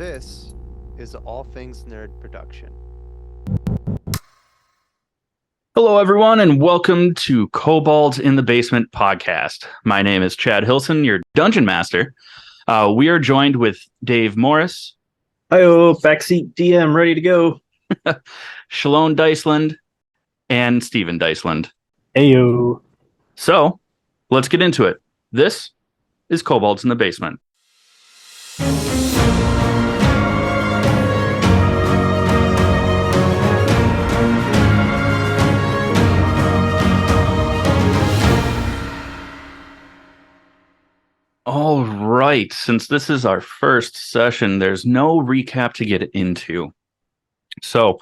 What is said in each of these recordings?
This is All Things Nerd Production. Hello, everyone, and welcome to Kobolds In The Basement podcast. My name is Chad Hillson, your Dungeon Master. We are joined with Dave Morris. Hi-oh, backseat DM, ready to go. Schaloan Dysland, and Steven Dysland. Heyo. So, let's get into it. This is Kobolds In The Basement. All right, since this is our first session, there's no recap to get into. So,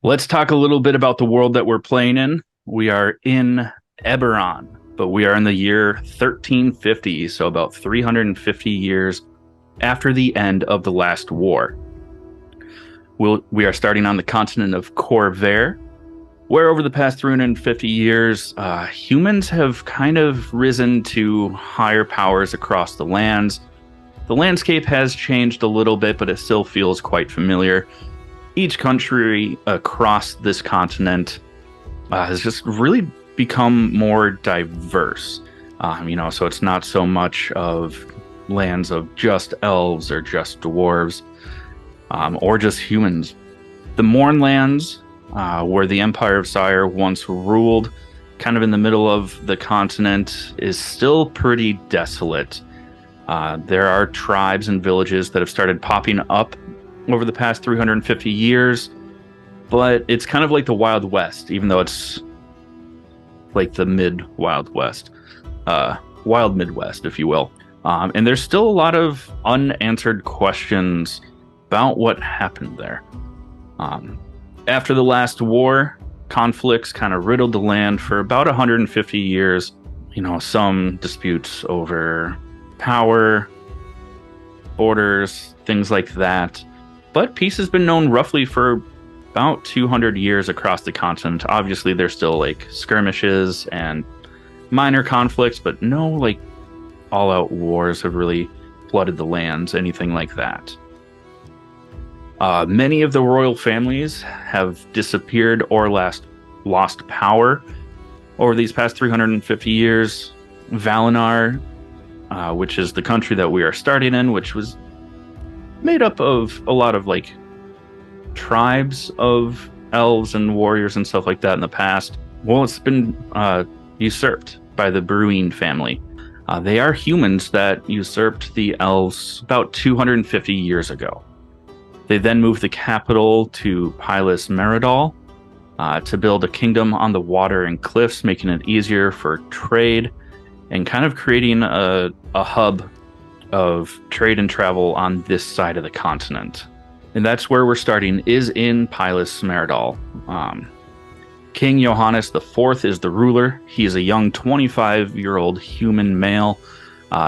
let's talk a little bit about the world that we're playing in. We are in Eberron, but we are in the year 1350, so about 350 years after the end of the last war. We are starting on the continent of Corvair, where over the past 350 years, humans have kind of risen to higher powers across the lands. The landscape has changed a little bit, but it still feels quite familiar. Each country across this continent has just really become more diverse. So it's not so much of lands of just elves or just dwarves or just humans. The Mournlands, where the Empire of Sire once ruled, kind of in the middle of the continent, is still pretty desolate. There are tribes and villages that have started popping up over the past 350 years, but it's kind of like the Wild West, even though it's like the mid-Wild West. Wild Midwest, if you will. And there's still a lot of unanswered questions about what happened there. After the last war, conflicts kind of riddled the land for about 150 years. Some disputes over power, borders, things like that. But peace has been known roughly for about 200 years across the continent. Obviously, there's still like skirmishes and minor conflicts, but no like all-out wars have really flooded the lands, anything like that. Many of the royal families have disappeared or lost power over these past 350 years. Valenar, which is the country that we are starting in, which was made up of a lot of like tribes of elves and warriors and stuff like that in the past. Well, it's been usurped by the Brewing family. They are humans that usurped the elves about 250 years ago. They then moved the capital to Pylis Meridol to build a kingdom on the water and cliffs, making it easier for trade and kind of creating a hub of trade and travel on this side of the continent. And that's where we're starting, is in Pylis Meridol. King Johannes IV is the ruler. He is a young 25-year-old human male.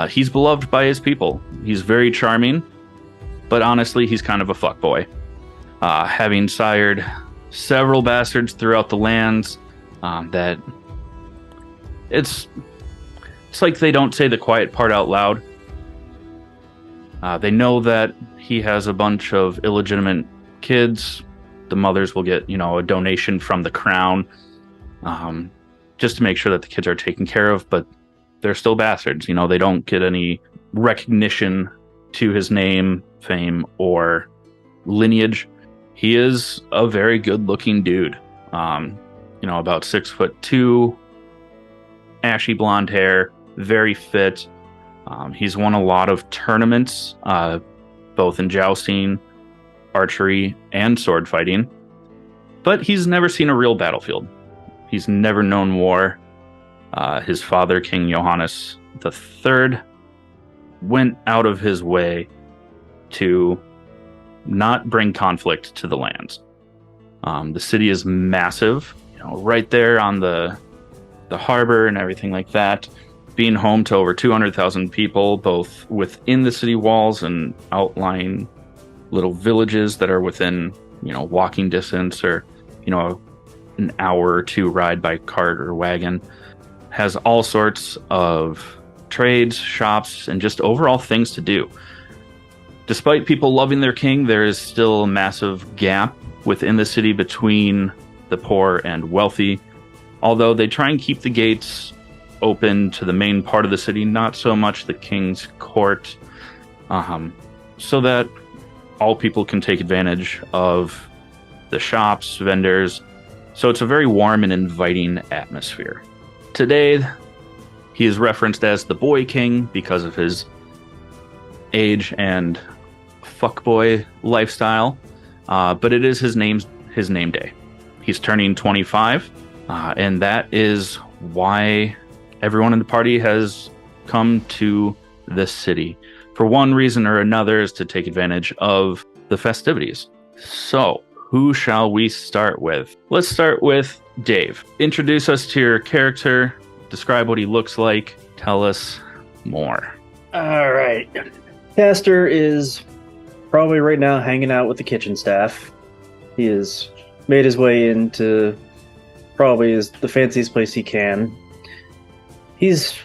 He's beloved by his people. He's very charming, but honestly, he's kind of a fuckboy. Having sired several bastards throughout the lands, that it's like they don't say the quiet part out loud. They know that he has a bunch of illegitimate kids. The mothers will get, a donation from the crown, just to make sure that the kids are taken care of, but they're still bastards. They don't get any recognition to his name, fame, or lineage. He is a very good-looking dude. About 6'2", ashy blonde hair, very fit. He's won a lot of tournaments, both in jousting, archery, and sword fighting. But he's never seen a real battlefield. He's never known war. His father, King Johannes III, went out of his way to not bring conflict to the lands. The city is massive, right there on the harbor and everything like that, being home to over 200,000 people, both within the city walls and outlying little villages that are within, walking distance or, an hour or two ride by cart or wagon. Has all sorts of trades, shops, and just overall things to do. Despite people loving their king, there is still a massive gap within the city between the poor and wealthy. Although they try and keep the gates open to the main part of the city, not so much the king's court, so that all people can take advantage of the shops, vendors. So it's a very warm and inviting atmosphere. Today, he is referenced as the Boy King because of his age and fuckboy lifestyle, but it is his name day. He's turning 25, and that is why everyone in the party has come to this city. For one reason or another is to take advantage of the festivities. So, who shall we start with? Let's start with Dave. Introduce us to your character, describe what he looks like, tell us more. All right. Castor is probably right now hanging out with the kitchen staff. He has made his way into probably the fanciest place he can. He's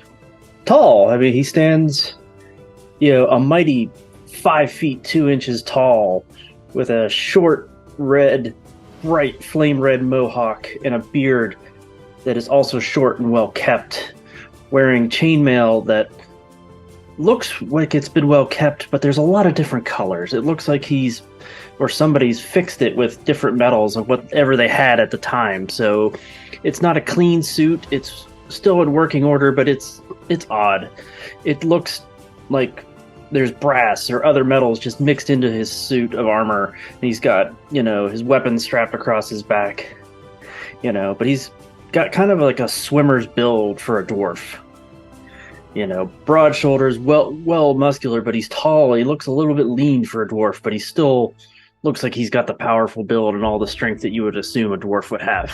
tall. I mean, he stands, a mighty 5 feet 2 inches tall with a short, bright flame red mohawk and a beard that is also short and well kept, wearing chainmail that looks like it's been well kept, but there's a lot of different colors. It looks like somebody's fixed it with different metals of whatever they had at the time. So it's not a clean suit. It's still in working order, but it's odd. It looks like there's brass or other metals just mixed into his suit of armor. And he's got, his weapon strapped across his back, but he's got kind of like a swimmer's build for a dwarf. Broad shoulders, well muscular, but he's tall. He looks a little bit lean for a dwarf, but he still looks like he's got the powerful build and all the strength that you would assume a dwarf would have.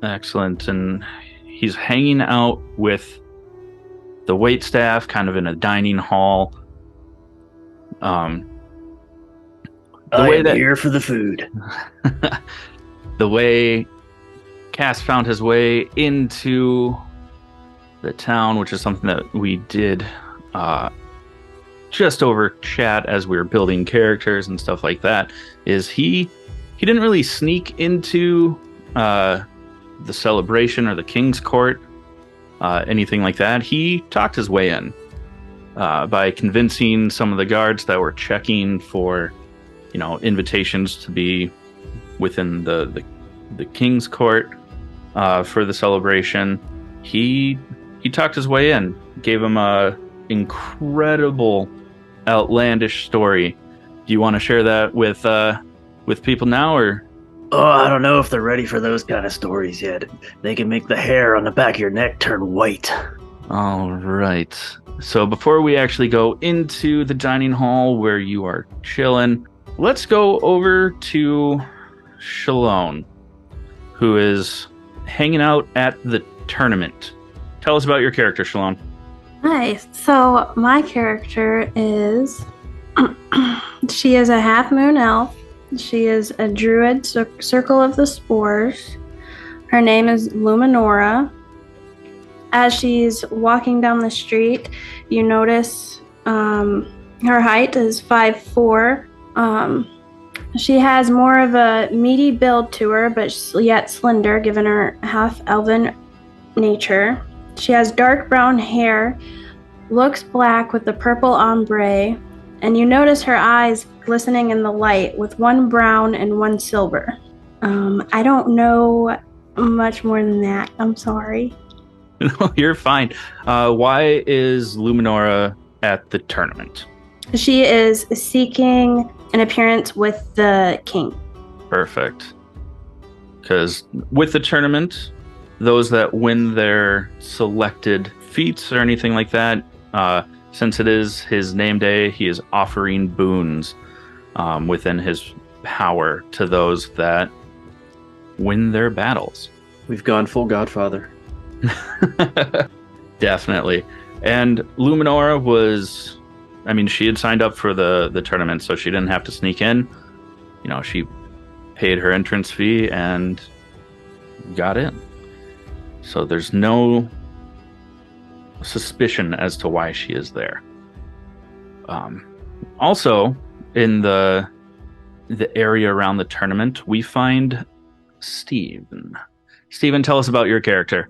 Excellent. And he's hanging out with the waitstaff, kind of in a dining hall. Here for the food. The way Cass found his way into the town, which is something that we did just over chat as we were building characters and stuff like that, is he didn't really sneak into the celebration or the king's court, anything like that. He talked his way in by convincing some of the guards that were checking for invitations to be within the king's court for the celebration. He talked his way in, gave him a incredible, outlandish story. Do you want to share that with people now, or? Oh, I don't know if they're ready for those kind of stories yet. They can make the hair on the back of your neck turn white. All right. So before we actually go into the dining hall where you are chilling, let's go over to Schaloan, who is hanging out at the tournament. Tell us about your character, Schaloan. Hi. So my character is she is a half moon elf. She is a druid, circle of the spores. Her name is Luminora. As she's walking down the street, you notice her height is 5'4". She has more of a meaty build to her, but yet slender, given her half-elven nature. She has dark brown hair, looks black with a purple ombre, and you notice her eyes glistening in the light with one brown and one silver. I don't know much more than that. I'm sorry. No, you're fine. Why is Luminora at the tournament? She is seeking an appearance with the king. Perfect. Because with the tournament, those that win their selected feats or anything like that, since it is his name day, he is offering boons within his power to those that win their battles. We've gone full Godfather. Definitely. And Luminora was, she had signed up for the tournament, so she didn't have to sneak in. She paid her entrance fee and got in. So there's no suspicion as to why she is there. Also, in the area around the tournament, we find Steven. Steven, tell us about your character.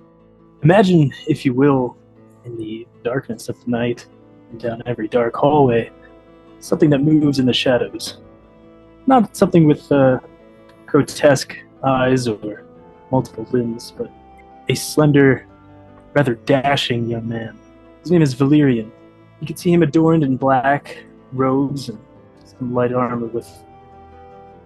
Imagine, if you will, in the darkness of the night, and down every dark hallway, something that moves in the shadows. Not something with grotesque eyes or multiple limbs, but a slender, rather dashing young man. His name is Valerian. You can see him adorned in black robes and some light armor with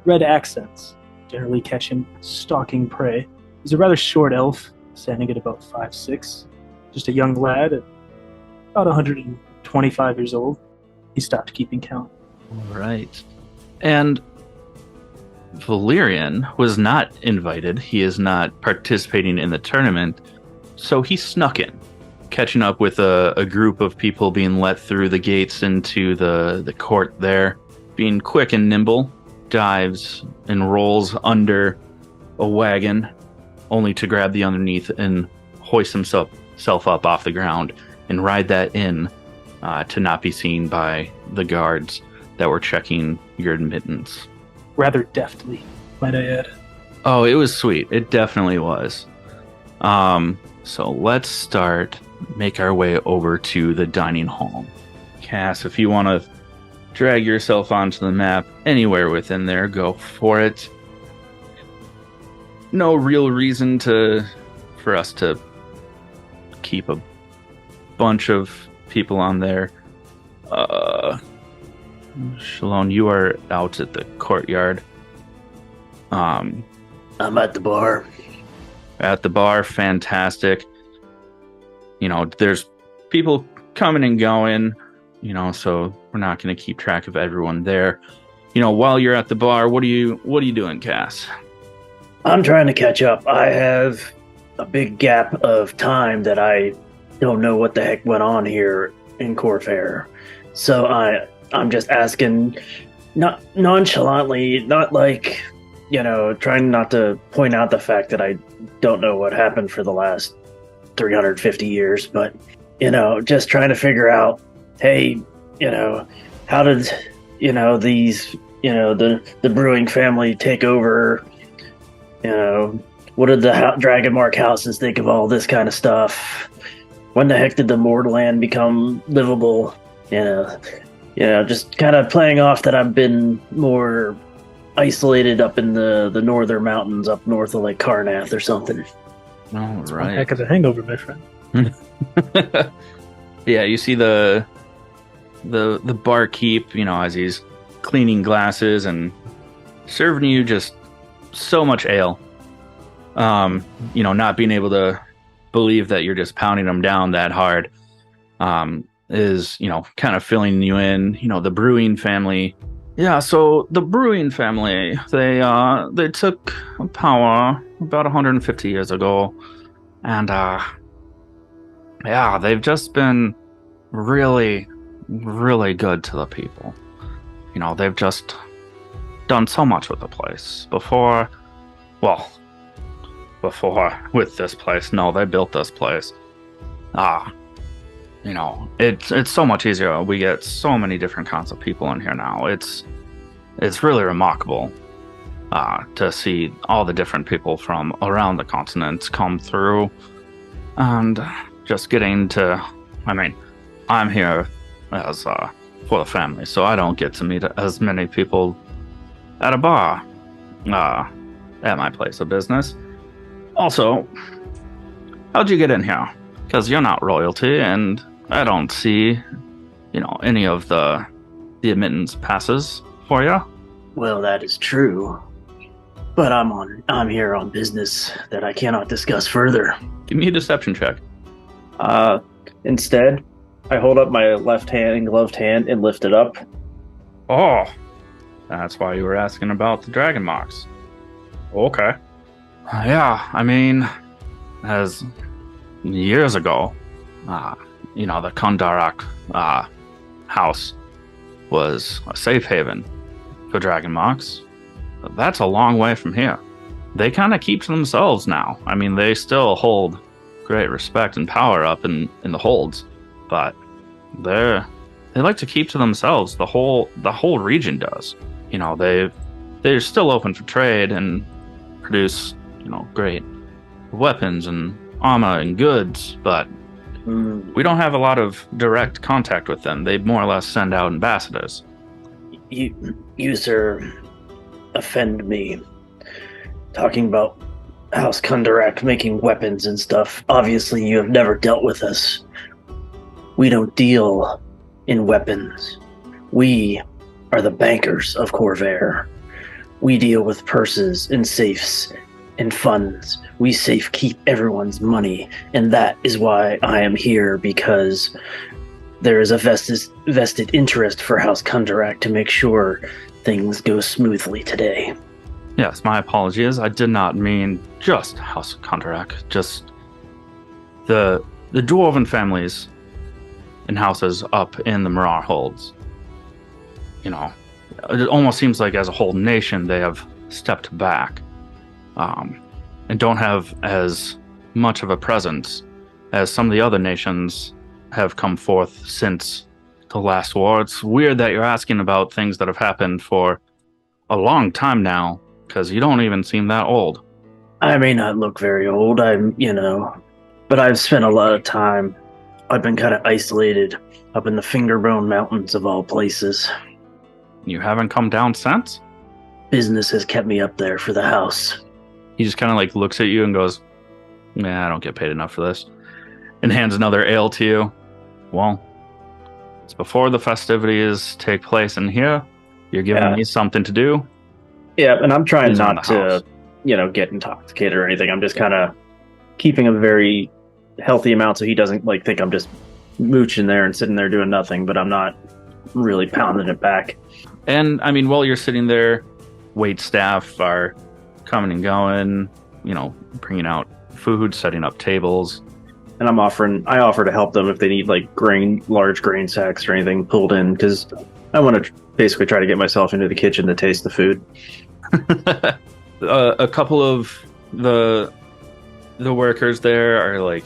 red accents. Generally catch him stalking prey. He's a rather short elf, standing at about 5'6". Just a young lad at about 125 years old. He stopped keeping count. All right. And Valerian was not invited. He is not participating in the tournament, so he snuck in, catching up with a group of people being let through the gates into the court there. Being quick and nimble, dives and rolls under a wagon, only to grab the underneath and hoist himself up off the ground and ride that in to not be seen by the guards that were checking your admittance. Rather deftly, might I add. Oh, it was sweet. It definitely was. So let's make our way over to the dining hall. Cass, if you want to drag yourself onto the map anywhere within there, go for it. No real reason for us to keep a bunch of people on there. Schaloan, you are out at the courtyard. I'm at the bar. At the bar, fantastic. There's people coming and going, so we're not going to keep track of everyone there. While you're at the bar, what are you doing, Cass? I'm trying to catch up. I have a big gap of time that I don't know what the heck went on here in Corfair. So I'm just asking, not nonchalantly, not like, trying not to point out the fact that I don't know what happened for the last 350 years, but, just trying to figure out, hey, how did, these, the brewing family take over, what did the Dragon Mark houses think of all this kind of stuff? When the heck did the Mortland become livable? Just kind of playing off that I've been more isolated up in the northern mountains up north of Lake Karnath or something. All right. Heck of a hangover, my friend. Yeah, you see the barkeep, as he's cleaning glasses and serving you just so much ale. Not being able to believe that you're just pounding them down that hard. Is, kind of filling you in, the brewing family. Yeah, so the brewing family, they took power about 150 years ago. And, they've just been really, really good to the people. They've just done so much with the place. Before with this place, no, they built this place. It's so much easier. We get so many different kinds of people in here now. It's really remarkable to see all the different people from around the continent come through, and just getting to. I'm here as for the family, so I don't get to meet as many people at a bar at my place of business. Also, how'd you get in here? Because you're not royalty, and I don't see, any of the admittance passes for you. Well, that is true, but I'm here on business that I cannot discuss further. Give me a deception check. Instead, I hold up my left hand and gloved hand and lift it up. Oh, that's why you were asking about the dragon marks. Okay. Yeah, as years ago, the Kondarak house was a safe haven for dragon marks. But that's a long way from here. They kind of keep to themselves now. They still hold great respect and power up in the holds, but they're they like to keep to themselves. The whole region does. They're still open for trade and produce, great weapons and armor and goods, but we don't have a lot of direct contact with them. They more or less send out ambassadors. You, sir, offend me. Talking about House Kundarak making weapons and stuff. Obviously, you have never dealt with us. We don't deal in weapons. We are the bankers of Corvair. We deal with purses and safes and funds. We safe keep everyone's money, and that is why I am here, because there is a vested interest for House Kundarak to make sure things go smoothly today. Yes, my apologies. I did not mean just House Kundarak, just the dwarven families and houses up in the Mirar Holds. It almost seems like as a whole nation they have stepped back. And don't have as much of a presence as some of the other nations have come forth since the last war. It's weird that you're asking about things that have happened for a long time now, because you don't even seem that old. I may not look very old, but I've spent a lot of time. I've been kind of isolated up in the Fingerbone Mountains of all places. You haven't come down since? Business has kept me up there for the house. He just kind of looks at you and goes, "Nah, I don't get paid enough for this," and hands another ale to you. Well, it's before the festivities take place in here. You're giving me something to do. Yeah, and I'm trying not to, get intoxicated or anything. I'm just kind of keeping a very healthy amount so he doesn't think I'm just mooching there and sitting there doing nothing, but I'm not really pounding it back. And I mean, while you're sitting there, wait staff are coming and going, bringing out food, setting up tables. And I offer to help them if they need large grain sacks or anything pulled in, because I want to basically try to get myself into the kitchen to taste the food. A couple of the workers there are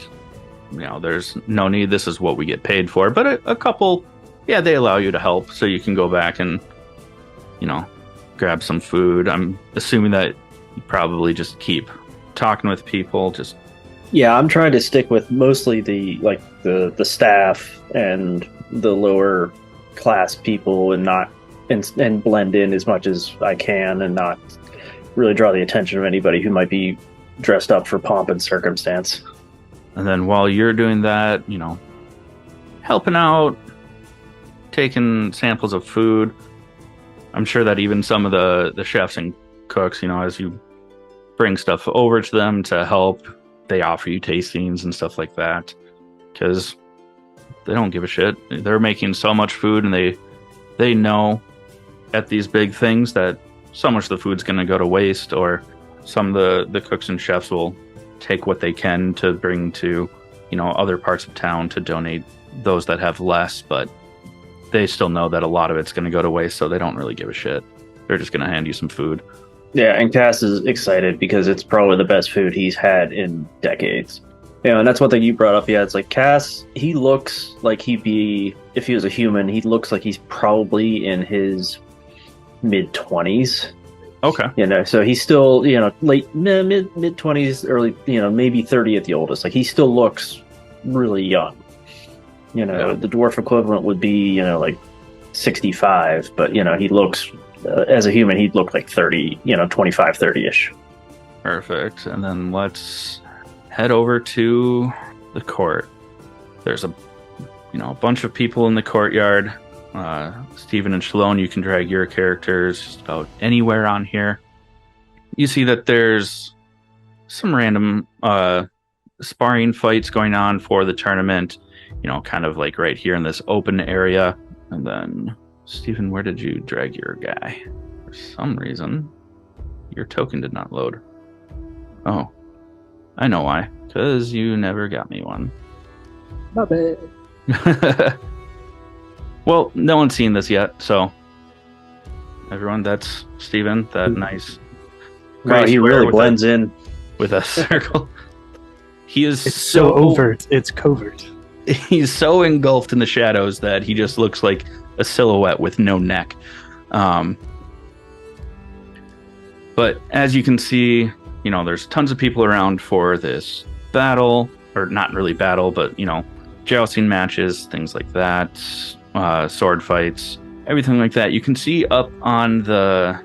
there's no need. This is what we get paid for. But a couple, they allow you to help, so you can go back and grab some food. I'm assuming that you probably just keep talking with people. I'm trying to stick with mostly the staff and the lower class people, and not and blend in as much as I can, and not really draw the attention of anybody who might be dressed up for pomp and circumstance. And then while you're doing that, helping out, taking samples of food, I'm sure that even some of the chefs and cooks, as you bring stuff over to them to help, they offer you tastings and stuff like that, because they don't give a shit. They're making so much food, and they know at these big things that so much of the food's going to go to waste, or some of the cooks and chefs will take what they can to bring to other parts of town to donate those that have less, but they still know that a lot of it's going to go to waste, so they don't really give a shit. They're just going to hand you some food. Yeah, and Cass is excited because it's probably the best food he's had in decades. And that's one thing you brought up. Yeah, it's Cass, he looks like he'd be, if he was a human, he looks like he's probably in his mid-20s. Okay. So he's still, late, mid-20s, early, maybe 30 at the oldest. He still looks really young. The dwarf equivalent would be, 65, but, he looks, as a human, he'd look like 30, 25, 30-ish. Perfect. And then let's head over to the court. There's a bunch of people in the courtyard. Stephen and Schaloan, you can drag your characters just about anywhere on here. You see that there's some random sparring fights going on for the tournament, kind of right here in this open area. And then, Stephen, where did you drag your guy? For some reason, your token did not load. Oh, I know why. Because you never got me one. My bad. Well, no one's seen this yet, so everyone, that's Stephen, that nice. Wow, he really blends in with a circle. He is It's so overt. It's covert. he's so engulfed in the shadows that he just looks like a silhouette with no neck. But as you can see, there's tons of people around for this battle, or not really battle, but, jousting matches, things like that, sword fights, everything like that. You can see up on the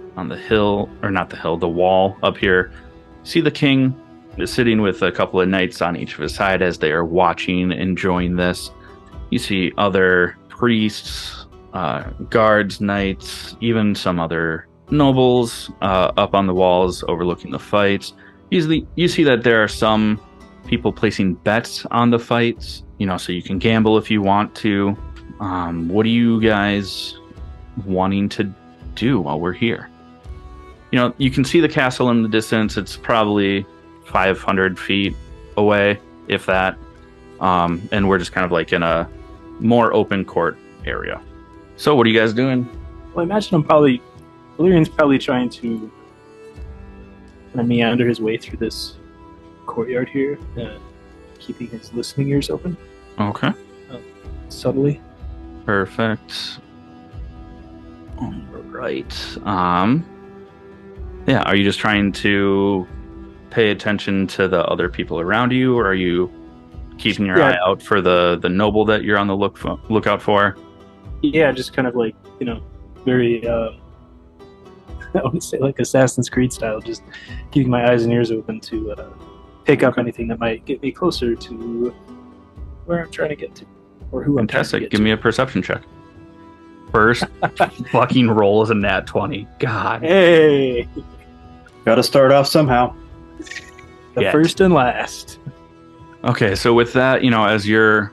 hill, or not the hill, the wall up here, see the king is sitting with a couple of knights on each of his side as they are watching, enjoying this. You see other priests, guards, knights, even some other nobles up on the walls overlooking the fights. Usually you see that there are some people placing bets on the fights, so you can gamble if you want to. What are you guys wanting to do while we're here? You can see the castle in the distance. It's probably 500 feet away, if that. And we're just kind of like in a more open court area. So what are you guys doing? Well, I imagine Valerian's probably trying to kind of meander his way through this courtyard here, keeping his listening ears open. Okay. Subtly. Perfect. All right. Yeah, are you just trying to pay attention to the other people around you, or are you keeping your eye out for the noble that you're on the lookout for? Yeah, just kind of like, very, I would say like Assassin's Creed style, just keeping my eyes and ears open to pick up anything that might get me closer to where I'm trying to get to, or who I'm trying to Fantastic. get Give to. me a perception check. First fucking roll is a nat 20. God. Hey! Gotta start off somehow. The first and last. Okay, so with that, as you're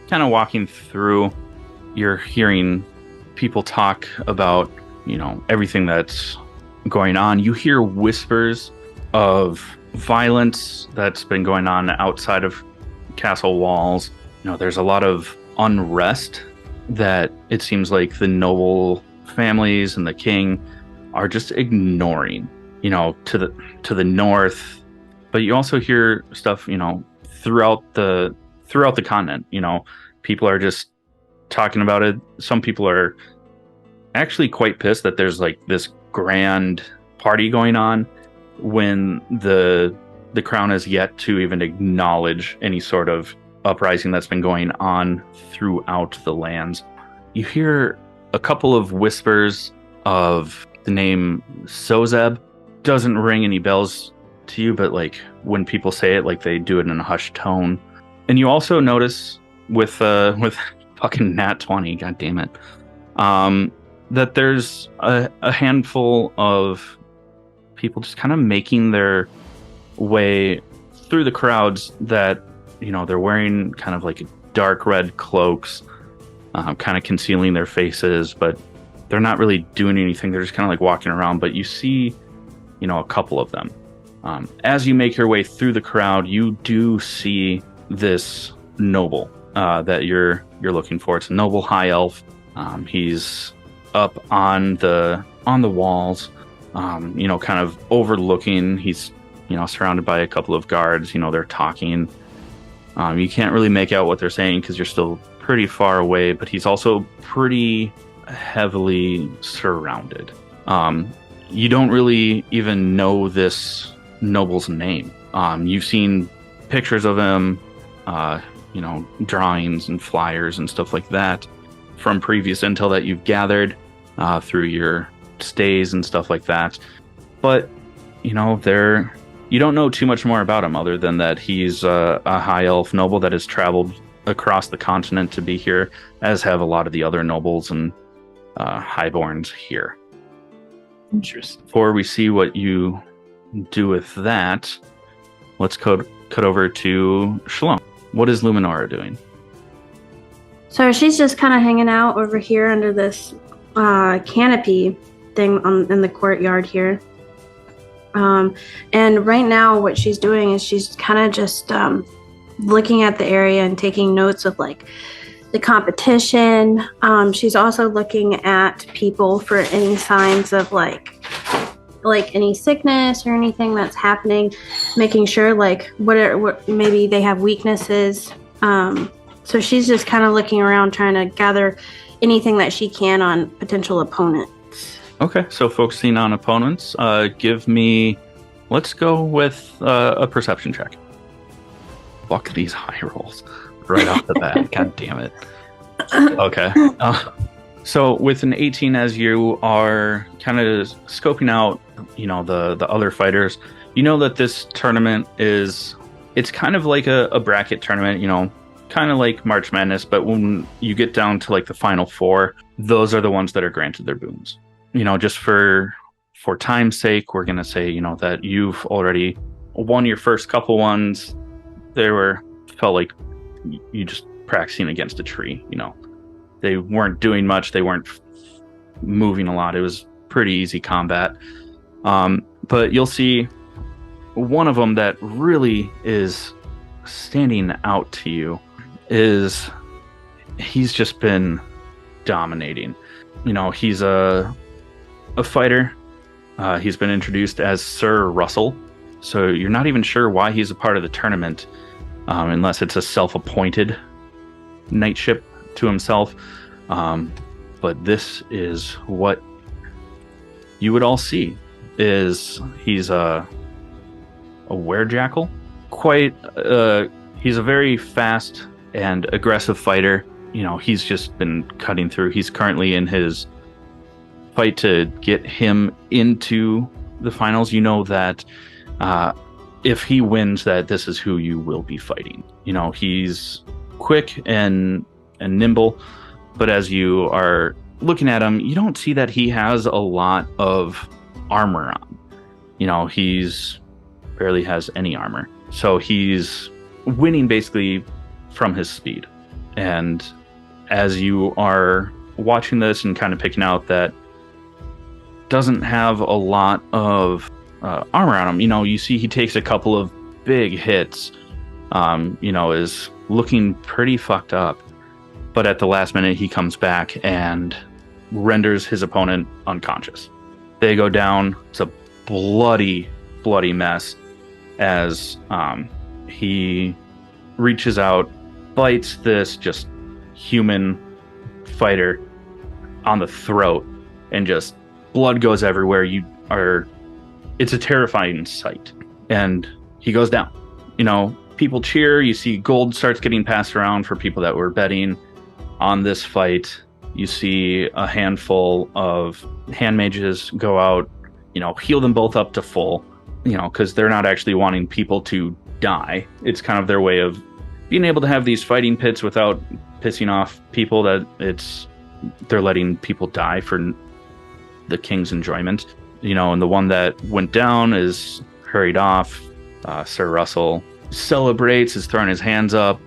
kind of walking through, you're hearing people talk about, everything that's going on. You hear whispers of violence that's been going on outside of castle walls. There's a lot of unrest that it seems like the noble families and the king are just ignoring, to the north. But you also hear stuff, throughout the continent. People are just talking about it. Some people are actually quite pissed that there's like this grand party going on when the crown has yet to even acknowledge any sort of uprising that's been going on throughout the lands. You hear a couple of whispers of the name Sozeb. Doesn't ring any bells to you, but like when people say it, like they do it in a hushed tone. And you also notice with fucking nat 20, god damn it, that there's a handful of people just kind of making their way through the crowds that, they're wearing kind of like dark red cloaks, kind of concealing their faces, but they're not really doing anything. They're just kind of like walking around, but you see, a couple of them. As you make your way through the crowd, you do see this noble that you're looking for. It's a noble high elf. He's up on the walls, kind of overlooking. He's surrounded by a couple of guards. They're talking. You can't really make out what they're saying because you're still pretty far away, but he's also pretty heavily surrounded. You don't really even know this noble's name. You've seen pictures of him, drawings and flyers and stuff like that from previous intel that you've gathered through your stays and stuff like that. But, you don't know too much more about him other than that he's a high elf noble that has traveled across the continent to be here, as have a lot of the other nobles and highborns here. Interesting. Before we see what you do with that, let's cut over to Schaloan. What is Luminora doing? So she's just kind of hanging out over here under this canopy thing in the courtyard here. And right now what she's doing is she's kind of just looking at the area and taking notes of like the competition. She's also looking at people for any signs of like any sickness or anything that's happening, making sure like what maybe they have weaknesses, So she's just kind of looking around, trying to gather anything that she can on potential opponents. Okay, so focusing on opponents, give me. Let's go with a perception check. Fuck these high rolls right off the bat. God damn it. Okay. So with an 18, as you are kind of scoping out, the other fighters, you know that this tournament it's kind of like a bracket tournament, kind of like March Madness, but when you get down to like the final four, those are the ones that are granted their boons. Just for time's sake, we're going to say, that you've already won your first couple ones. Felt like you just practicing against a tree, They weren't doing much. They weren't moving a lot. It was pretty easy combat. But you'll see one of them that really is standing out to you is he's just been dominating. He's a fighter. He's been introduced as Sir Russell. So you're not even sure why he's a part of the tournament, unless it's a self-appointed knightship to himself. But this is what you would all see is he's a werejackal. He's a very fast and aggressive fighter. He's just been cutting through. He's currently in his fight to get him into the finals. That if he wins, that this is who you will be fighting. He's quick and nimble, but as you are looking at him, you don't see that he has a lot of armor on. He's barely has any armor. So he's winning basically from his speed. And as you are watching this and kind of picking out that doesn't have a lot of armor on him, you see he takes a couple of big hits, is looking pretty fucked up. But at the last minute, he comes back and renders his opponent unconscious. They go down. It's a bloody, bloody mess as he reaches out, bites this just human fighter on the throat, and just blood goes everywhere. It's a terrifying sight. And he goes down. People cheer. You see gold starts getting passed around for people that were betting on this fight. You see a handful of hand mages go out, heal them both up to full, because they're not actually wanting people to die. It's kind of their way of being able to have these fighting pits without pissing off people, that they're letting people die for the king's enjoyment. And the one that went down is hurried off. Sir Russell celebrates, is throwing his hands up,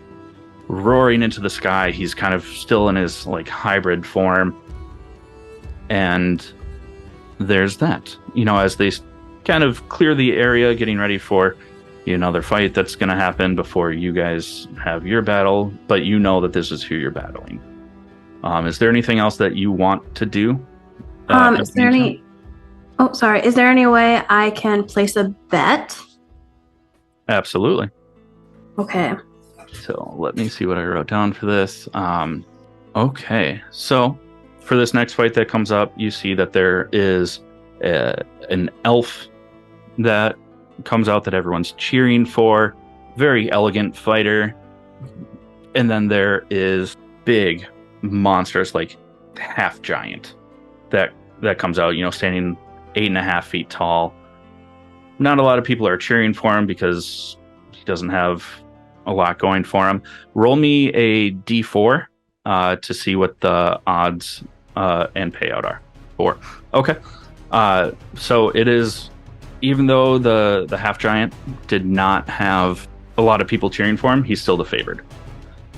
roaring into the sky. He's kind of still in his hybrid form. And there's that. As they kind of clear the area, getting ready for another fight that's going to happen before you guys have your battle, but that this is who you're battling. Is there anything else that you want to do? Is there any... Oh, sorry. Is there any way I can place a bet? Absolutely. Okay. So let me see what I wrote down for this. Okay. So for this next fight that comes up, you see that there is an elf that comes out that everyone's cheering for. Very elegant fighter. And then there is big monsters, half giant, that comes out, standing 8.5 feet tall. Not a lot of people are cheering for him because he doesn't have a lot going for him. Roll me a d4 to see what the odds and payout are. 4. Okay. So it is, even though the half giant did not have a lot of people cheering for him, he's still the favored.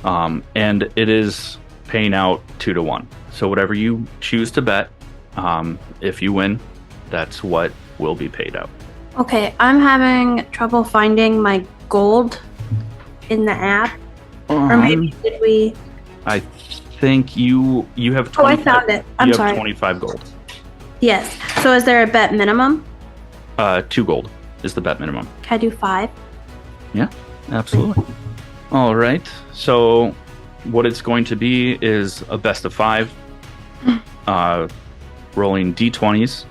And it is paying out 2-1. So whatever you choose to bet, if you win, that's what will be paid out. Okay, I'm having trouble finding my gold in the app. Or maybe did we... I think you have 25. Oh, I found it. I'm sorry. You have 25 gold. Yes. So is there a bet minimum? 2 gold is the bet minimum. Can I do 5? Yeah, absolutely. All right. So what it's going to be is a best of 5, rolling d20s.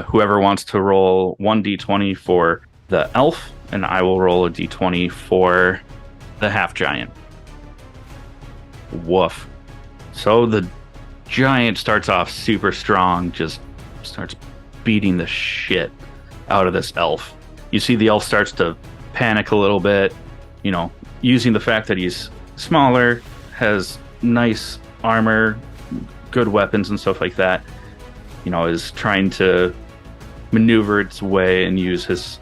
Whoever wants to roll 1 d20 for the elf, and I will roll a d20 for the half giant. Woof. So the giant starts off super strong, just starts beating the shit out of this elf. You see the elf starts to panic a little bit, using the fact that he's smaller, has nice armor, good weapons and stuff like that, is trying to maneuver its way and use his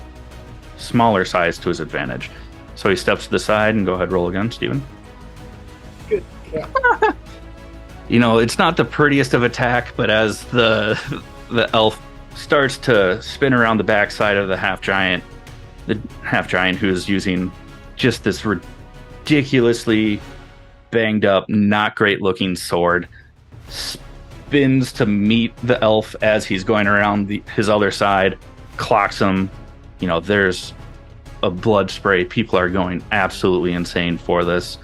smaller size to his advantage. So he steps to the side and go ahead, roll again, Steven. Good. Yeah. It's not the prettiest of attack, but as the elf starts to spin around the backside of the half giant who is using just this ridiculously banged up, not great looking sword, spins to meet the elf as he's going around his other side, clocks him. There's a blood spray. People are going absolutely insane for this.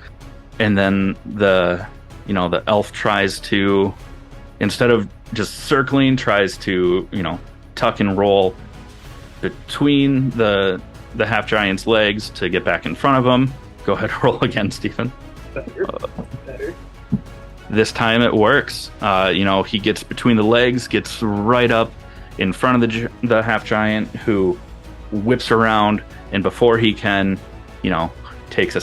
And then the elf tries to, instead of just circling, tries to, tuck and roll between the half giant's legs to get back in front of him. Go ahead, roll again, Stephen. Better. This time it works. He gets between the legs, gets right up in front of the half giant, who whips around, and before he can, takes a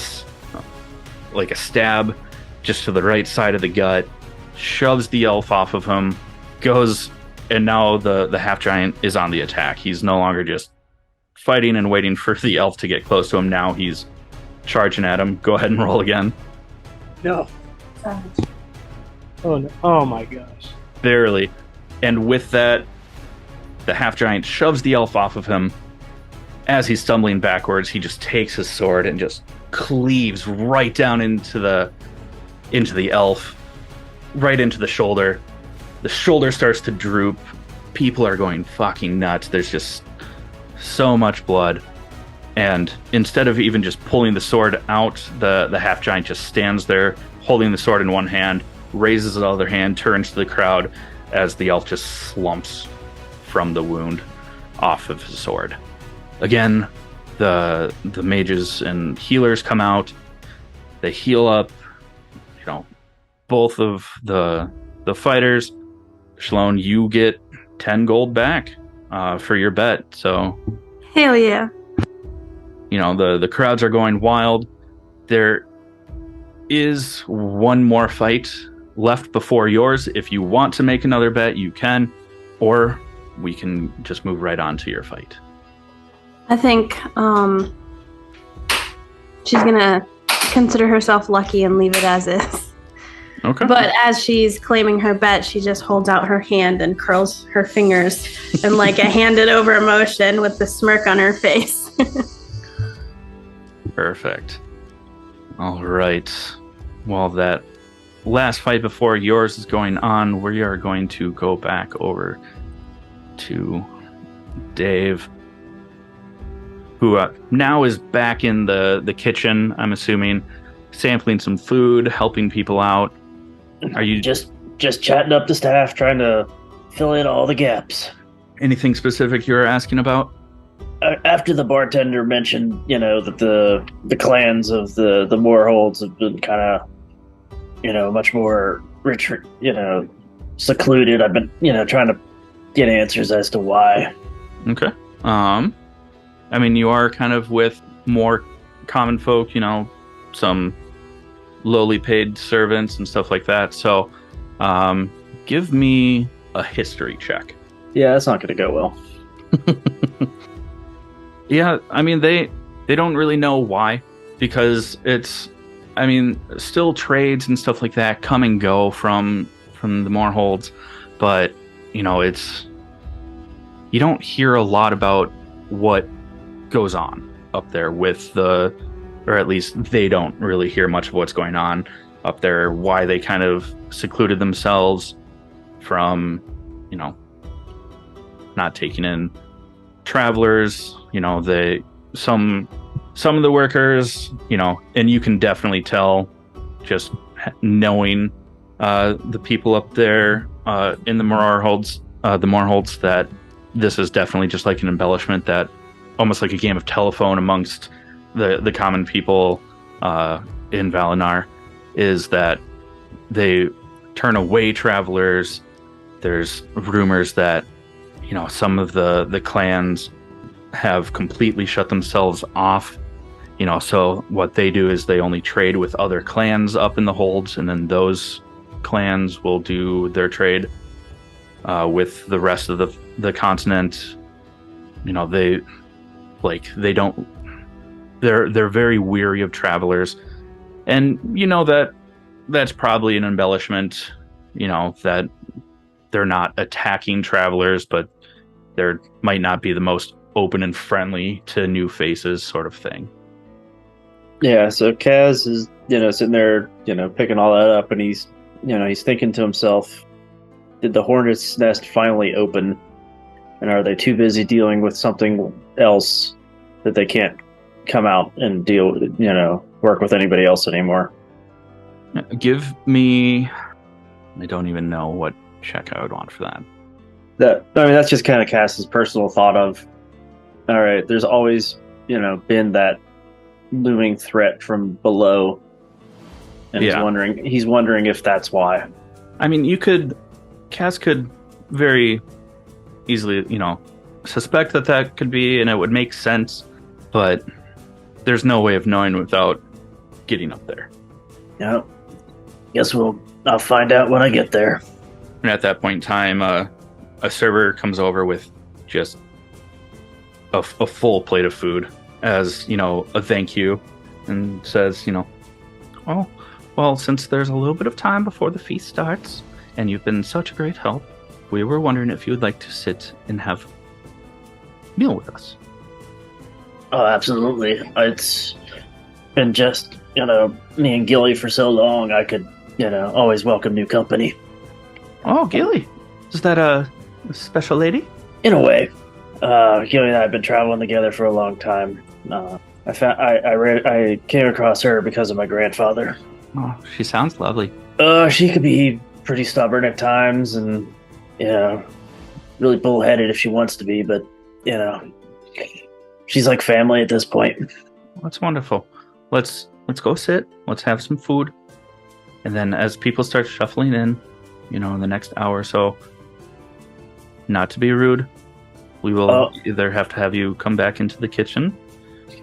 stab just to the right side of the gut, shoves the elf off of him, goes, and now the half giant is on the attack. He's no longer just fighting and waiting for the elf to get close to him. Now he's charging at him. Go ahead and roll again. No. Oh no! Oh my gosh! Barely. And with that, the half giant shoves the elf off of him. As he's stumbling backwards, he just takes his sword and just cleaves right down into the elf, right into the shoulder. The shoulder starts to droop. People are going fucking nuts. There's just so much blood. And instead of even just pulling the sword out, the half giant just stands there holding the sword in one hand, raises the other hand, turns to the crowd as the elf just slumps from the wound off of his sword. Again, the mages and healers come out. They heal up, both of the fighters. Schaloan, you get 10 gold back for your bet. So, Hell yeah. The crowds are going wild. There is one more fight left before yours. If you want to make another bet, you can, or we can just move right on to your fight. I think she's gonna consider herself lucky and leave it as is. Okay. But as she's claiming her bet, she just holds out her hand and curls her fingers in like a handed over motion with the smirk on her face. Perfect. All right. While that last fight before yours is going on, we are going to go back over to Dave, who now is back in the kitchen, I'm assuming, sampling some food, helping people out. Are you just chatting up the staff, trying to fill in all the gaps? Anything specific you're asking about? After the bartender mentioned, that the clans of the Moorholds have been kind of, much more secluded. I've been, trying to get answers as to why. Okay. You are kind of with more common folk, some lowly paid servants and stuff like that. So, give me a history check. Yeah, that's not going to go well. Yeah, they don't really know why, because it's, still trades and stuff like that come and go from the Moorholds, but it's, you don't hear a lot about what goes on up there with or at least they don't really hear much of what's going on up there, why they kind of secluded themselves from, not taking in travelers. Some of the workers, and you can definitely tell just knowing the people up there in the Moorholds, that this is definitely just like an embellishment, that almost like a game of telephone amongst the common people in Valenar, is that they turn away travelers. There's rumors that, some of the clans have completely shut themselves off. So what they do is they only trade with other clans up in the holds, and then those clans will do their trade with the rest of the continent. They don't. They're very weary of travelers, and that's probably an embellishment. That they're not attacking travelers, but they might not be the most open and friendly to new faces, sort of thing. Yeah, so Kaz is, sitting there, picking all that up, and he's thinking to himself, did the hornet's nest finally open? And are they too busy dealing with something else that they can't come out and work with anybody else anymore? Give me... I don't even know what check I would want for that. That's just kind of Kaz's personal thought of, all right, there's always, been that looming threat from below, and he's wondering if that's why. I mean, Kaz could very easily, suspect that could be, and it would make sense, but there's no way of knowing without getting up there. Yeah, guess I'll find out when I get there. And at that point in time, a server comes over with just a full plate of food as, a thank you, and says, oh, well, since there's a little bit of time before the feast starts, and you've been such a great help, we were wondering if you would like to sit and have a meal with us. Oh, absolutely. It's been just, me and Gilly for so long, I could, always welcome new company. Oh, Gilly. Is that a special lady? In a way. Gilly and I have been traveling together for a long time. I came across her because of my grandfather. Oh, she sounds lovely. She could be pretty stubborn at times, and really bullheaded if she wants to be. But she's like family at this point. That's wonderful. Let's go sit. Let's have some food, and then as people start shuffling in, in the next hour or so, not to be rude, we will either have to have you come back into the kitchen,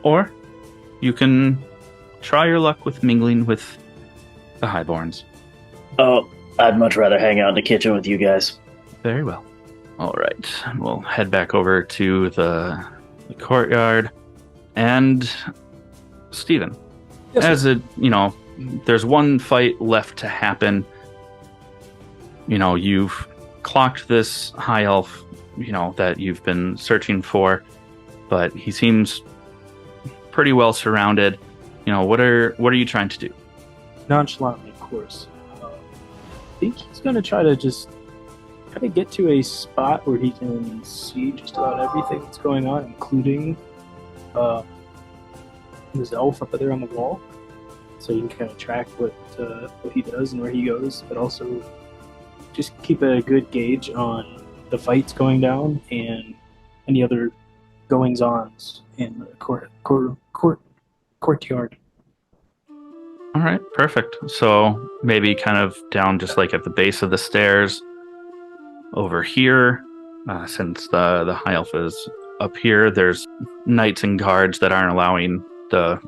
or you can try your luck with mingling with the Highborns. Oh, I'd much rather hang out in the kitchen with you guys. Very well. All right. We'll head back over to the courtyard. And Stephen, Yes, there's one fight left to happen. You've clocked this high elf, that you've been searching for, but he seems pretty well surrounded. What are you trying to do? nonchalantly, of course. I think he's going to try to just kind of get to a spot where he can see just about everything that's going on, including this elf up there on the wall. So you can kind of track what he does and where he goes, but also just keep a good gauge on the fights going down and any other goings-ons in the courtyard. All right, perfect. So maybe kind of down just like at the base of the stairs over here, since the high elf is up here, there's knights and guards that aren't allowing the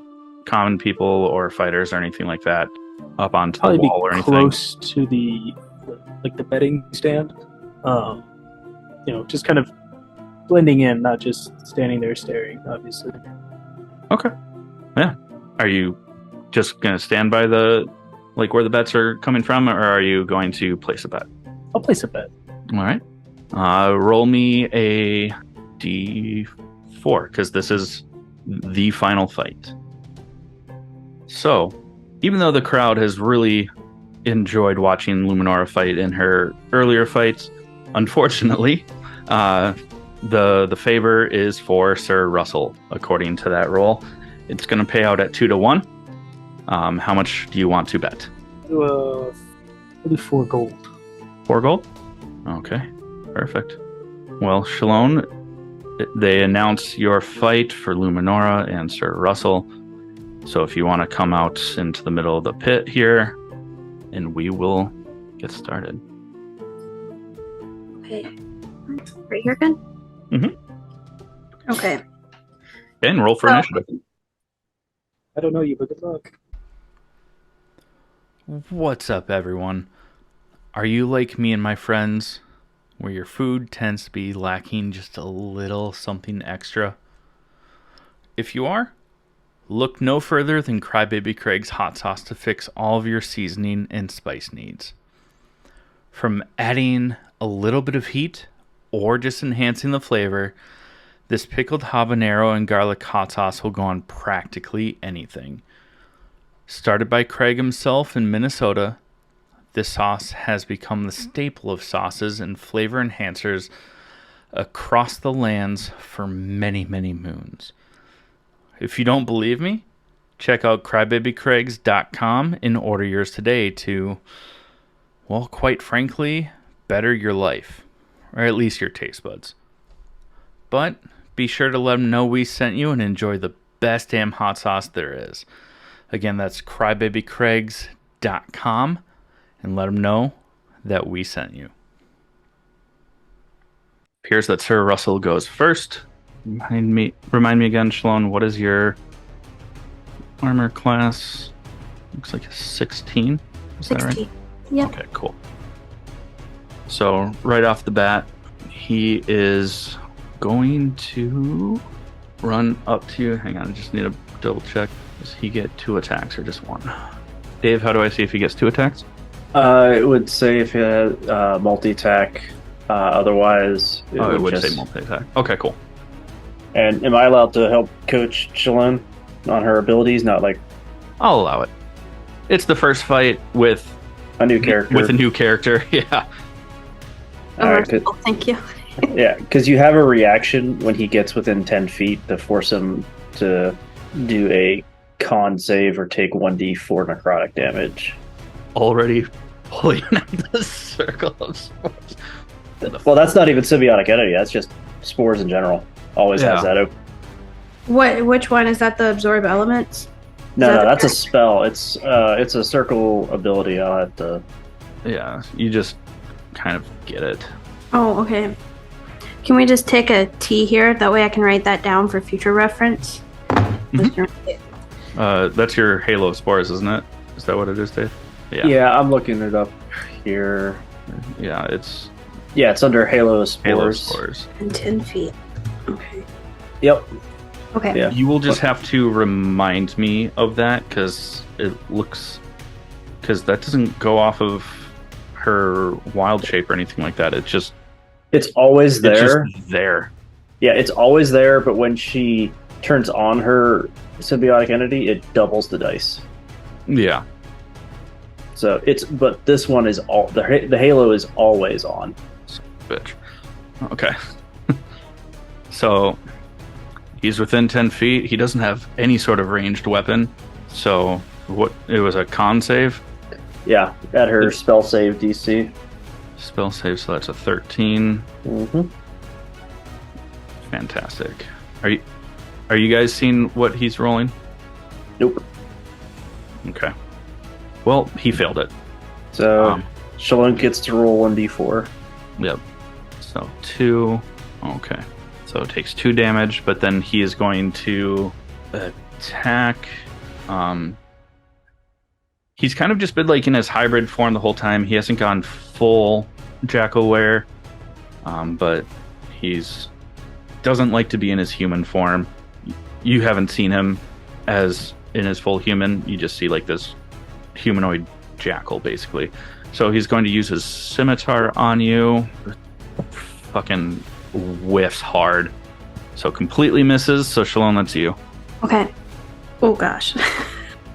common people or fighters or anything like that up onto the wall or anything. Close to the bedding stand. Just kind of blending in, not just standing there staring, obviously. Okay. Yeah. Are you just going to stand by where the bets are coming from, or are you going to place a bet? I'll place a bet. All right. Roll me a D4, because this is the final fight. So, even though the crowd has really enjoyed watching Luminora fight in her earlier fights, unfortunately, the favor is for Sir Russell, according to that roll. It's going to pay out at 2-1. How much do you want to bet? I'll do 4 gold. 4 gold? Okay, perfect. Well, Schaloan, they announce your fight for Luminora and Sir Russell. So if you want to come out into the middle of the pit here, and we will get started. Okay. Right here, good? Okay. And roll for initiative. I don't know you, but good luck. What's up, everyone? Are you like me and my friends, where your food tends to be lacking just a little something extra? If you are, look no further than Crybaby Craig's hot sauce to fix all of your seasoning and spice needs. From adding a little bit of heat or just enhancing the flavor, this pickled habanero and garlic hot sauce will go on practically anything. Started by Craig himself in Minnesota, this sauce has become the staple of sauces and flavor enhancers across the lands for many, many moons. If you don't believe me, check out crybabycraigs.com and order yours today to, well, quite frankly, better your life, or at least your taste buds. But be sure to let them know we sent you and enjoy the best damn hot sauce there is. Again, that's crybabycraigs.com and let them know that we sent you. Appears that Sir Russell goes first. Remind me again, Schaloan, what is your armor class? Looks like a 16. Is that right? 16. Yep. Okay, cool. So right off the bat, he is going to run up to you. Hang on, I just need to double check. Does he get 2 attacks or just 1? Dave, how do I see if he gets 2 attacks? It would say if he had multi-attack. Otherwise, it would say multi-attack. Okay, cool. And am I allowed to help coach Schaloan on her abilities? Not like I'll allow it. It's the first fight with a new character. With a new character, yeah. All right, Thank you. yeah, because you have a reaction when he gets within 10 feet to force him to do a con save or take 1d4 necrotic damage. Already pulling out the circle of spores. Well, that's not even symbiotic entity. That's just spores in general. Always has that open. Which one is that? The absorb elements? No, that's a spell. It's a circle ability. I'll have to. Yeah, you just kind of get it. Oh, okay. Can we just take a T here? That way I can write that down for future reference. That's your Halo of Spores, isn't it? Is that what it is, Dave? Yeah. Yeah, I'm looking it up here. Yeah, it's under Halo of Spores. Halo of Spores. And 10 feet. Okay. Yep. Okay. Yeah. You will just have to remind me of that because that doesn't go off of her wild shape or anything like that. It's always there. It's just there. Yeah, it's always there, but when she turns on her symbiotic entity, it doubles the dice. Yeah. So but this one is the Halo is always on. Bitch. Okay. So he's within 10 feet. He doesn't have any sort of ranged weapon. So it was a con save? Yeah, at her spell save DC. Spell save, so that's a 13. Mm-hmm. Fantastic. Are you guys seeing what he's rolling? Nope. Okay. Well, he failed it. So Schaloan gets to roll 1d4. Yep. So 2. Okay. So it takes 2 damage, but then he is going to attack. He's kind of just been like in his hybrid form the whole time. He hasn't gone full jackal wear, but doesn't like to be in his human form. You haven't seen him as in his full human. You just see like this humanoid jackal, basically. So he's going to use his scimitar on you. Fucking whiffs hard. So completely misses. So Schaloan, that's you. Okay. Oh gosh.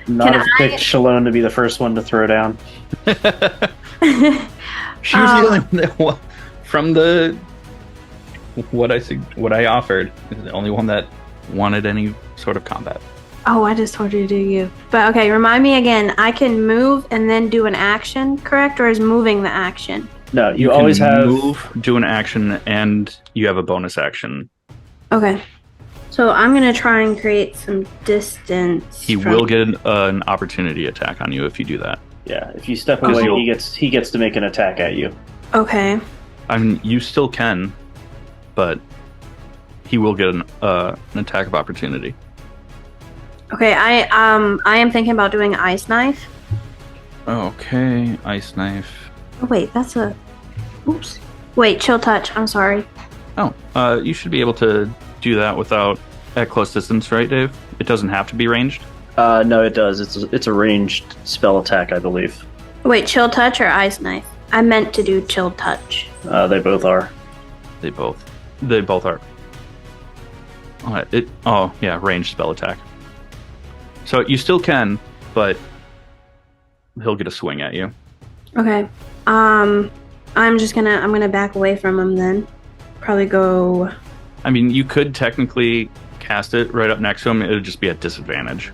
Not have picked Schaloan to be the first one to throw down. She was the only one that from what I offered is the only one that wanted any sort of combat. Oh, I just told you to do you. But okay, remind me again. I can move and then do an action, correct? Or is moving the action? No, you can always have move, do an action, and you have a bonus action. Okay. So I'm going to try and create some distance. He will get an opportunity attack on you if you do that. Yeah, if you step away, he gets to make an attack at you. Okay. I mean, you still can, but he will get an attack of opportunity. Okay, I am thinking about doing ice knife. Okay, ice knife. Oh wait, that's a. Oops. Wait, chill touch. I'm sorry. Oh, you should be able to do that without at close distance, right, Dave? It doesn't have to be ranged. No, it does. It's a ranged spell attack, I believe. Wait, chill touch or ice knife? I meant to do chill touch. They both are. They both are. Ranged spell attack. So you still can, but he'll get a swing at you. Okay. I'm gonna back away from him then. Probably go. I mean, you could technically cast it right up next to him. It would just be at disadvantage.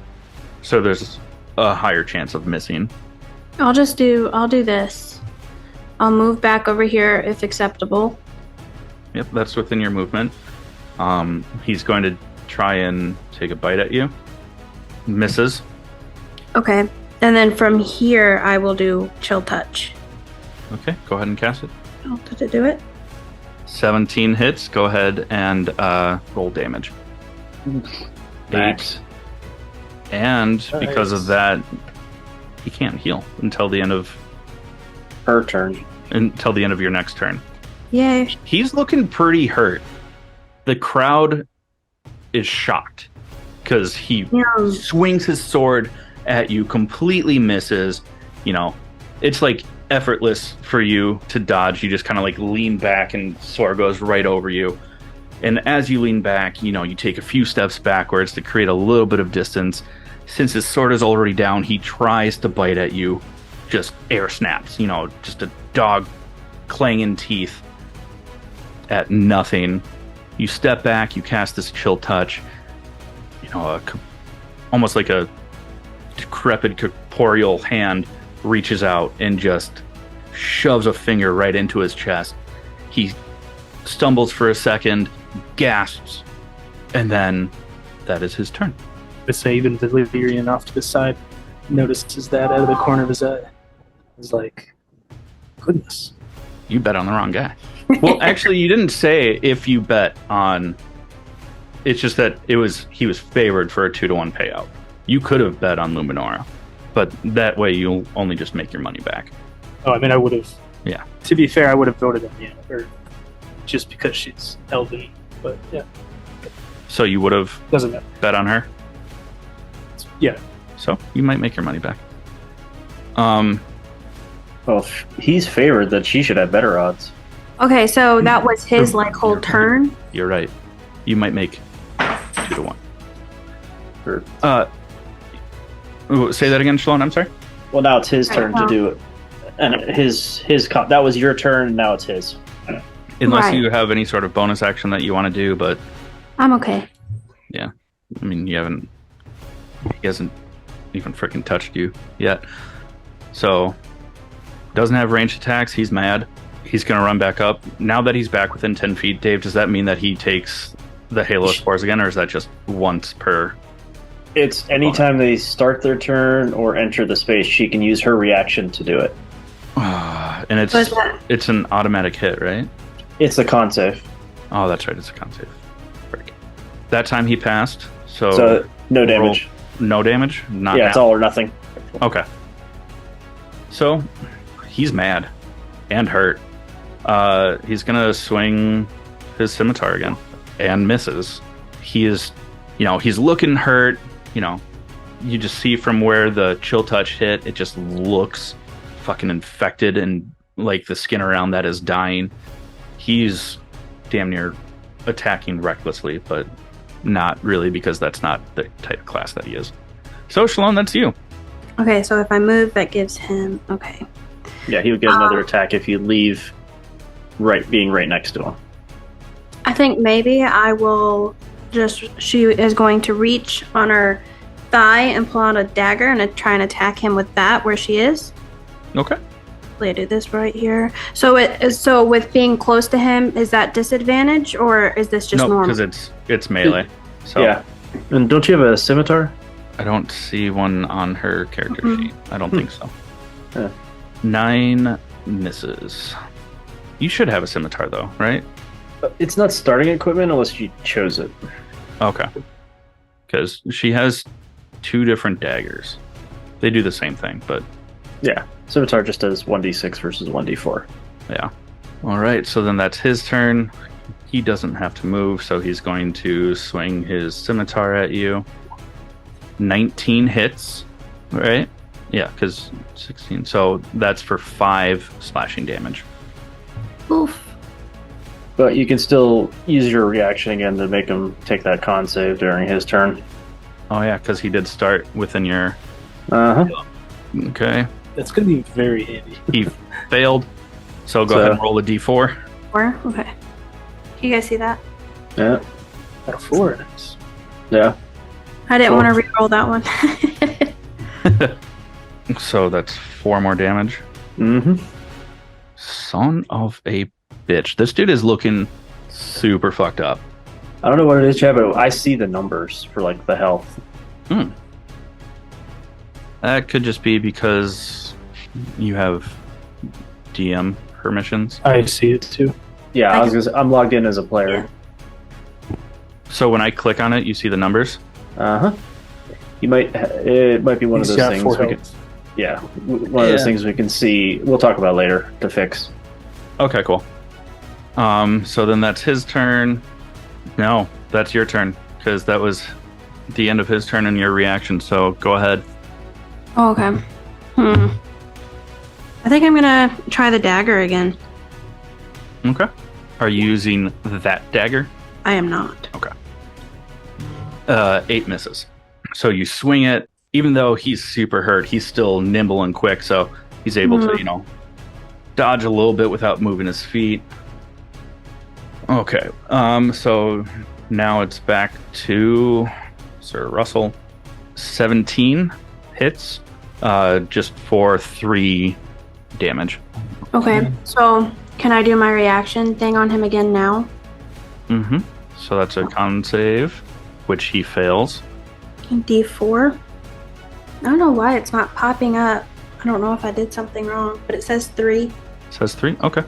So there's a higher chance of missing. I'll do this. I'll move back over here if acceptable. Yep, that's within your movement. He's going to try and take a bite at you. Misses. Okay. And then from here, I will do chill touch. Okay, go ahead and cast it. Oh, did it do it? 17 hits. Go ahead and roll damage. Max. 8. And Nice. because of that, he can't heal until the end of Her turn. until the end of your next turn. Yay. He's looking pretty hurt. The crowd is shocked because he Yeah. swings his sword at you, completely misses. You know, it's like effortless for you to dodge. You just kind of like lean back and sword goes right over you. And as you lean back, you know, you take a few steps backwards to create a little bit of distance. Since his sword is already down, he tries to bite at you. Just air snaps, you know, just a dog clanging teeth at nothing. You step back, you cast this chill touch. You know, almost like a decrepit corporeal hand reaches out and just shoves a finger right into his chest. He stumbles for a second, gasps, and then that is his turn. I say even Valerian off to the side notices that out of the corner of his eye. He's like, goodness. You bet on the wrong guy. Well, actually, you didn't say if you bet on. It's just that he was favored for a 2-to-1 payout. You could have bet on Luminora, but that way you'll only just make your money back. Oh, I mean, I would have. Yeah. To be fair, I would have voted on or just because she's elven. But yeah, So you would have doesn't matter. bet on her. Yeah. So you might make your money back. Well, if he's favored, then she should have better odds. Okay, so that was his like whole turn. You're right. You might make 2-to-1. Or, Say that again, Schaloan. I'm sorry. well, now it's his turn to Right. do it. And that was your turn, and now it's his. Unless Right. you have any sort of bonus action that you want to do, but I'm okay. I mean, he hasn't even freaking touched you yet. So, doesn't have ranged attacks. He's mad. He's going to run back up. Now that he's back within 10 feet, Dave, does that mean that he takes the Halo Spores again, or is that just once per? It's anytime they start their turn or enter the space, she can use her reaction to do it. And What's that? it's an automatic hit, right? It's a con save. Oh, that's right. It's a con save. Frick. That time he passed, so, So no damage. no damage? Not Yeah, it's half. all or nothing. Okay. So, he's mad and hurt. He's gonna swing his scimitar again and misses. He is, he's looking hurt. You just see from where the chill touch hit, it just looks fucking infected and like the skin around that is dying. He's damn near attacking recklessly, but not really because that's not the type of class that he is. So, Schaloan, that's you. Okay, so if I move, that gives him. Okay. Yeah, he would get another attack if you leave being right next to him. I think maybe I will just. She is going to reach on her thigh and pull out a dagger and try and attack him with that where she is. Okay. I do this right here. So with being close to him, is that disadvantage or is this just normal? because it's melee. So Yeah. And don't you have a scimitar? I don't see one on her character sheet. I don't think so. Yeah. 9 misses. You should have a scimitar though, right? It's not starting equipment unless you chose it. Okay. Because she has 2 different daggers. They do the same thing, but Yeah. Scimitar just does 1d6 versus 1d4. yeah. All right, so then that's his turn. He doesn't have to move, so he's going to swing his scimitar at you. 19 hits, right? Yeah, because 16. So that's for 5 slashing damage. Oof. But you can still use your reaction again to make him take that con save during his turn. Oh yeah, because he did start within your. Uh-huh. Okay. That's going to be very handy. He failed. So go ahead and roll a d4. 4? Okay. You guys see that? Yeah. Got a 4. Nice. Yeah. I didn't 4. want to re-roll that one. So that's 4 more damage. Mm-hmm. Son of a bitch. This dude is looking super fucked up. I don't know what it is, Chad, but I see the numbers for like the health. That could just be because you have DM permissions. I see it too. Yeah, I was gonna say, I'm logged in as a player. So when I click on it, you see the numbers? Uh-huh. It might be one He's of those got things 4 we can, health. yeah, one of those things we can see. We'll talk about later to fix. Okay, cool. So then that's his turn. No, that's your turn, because that was the end of his turn and your reaction, so go ahead. Oh, okay. I think I'm gonna try the dagger again. Okay. Are you using that dagger? I am not. Okay. 8 misses. So you swing it. Even though he's super hurt, he's still nimble and quick, so he's able to, dodge a little bit without moving his feet. Okay. So now it's back to Sir Russell. 17 hits, just for 3 damage. Okay, so can I do my reaction thing on him again now? Mm-hmm. So that's a con save, which he fails. D4. I don't know why it's not popping up. I don't know if I did something wrong, but it says 3. Says 3? Okay.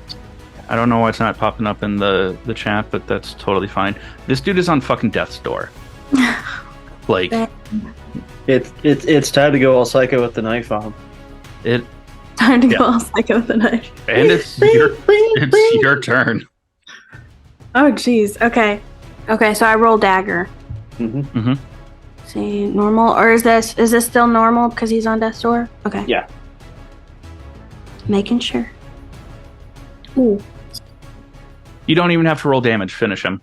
I don't know why it's not popping up in the chat, but that's totally fine. This dude is on fucking death's door. Like, It's time to go all psycho with the knife on him. it, Time to go all psycho with the knife. and it's your turn. Oh, jeez. Okay. Okay, so I roll dagger. Mm-hmm. Mm-hmm. See, normal, or is this still normal because he's on death's door? Okay. Yeah. Making sure. Ooh. You don't even have to roll damage. Finish him.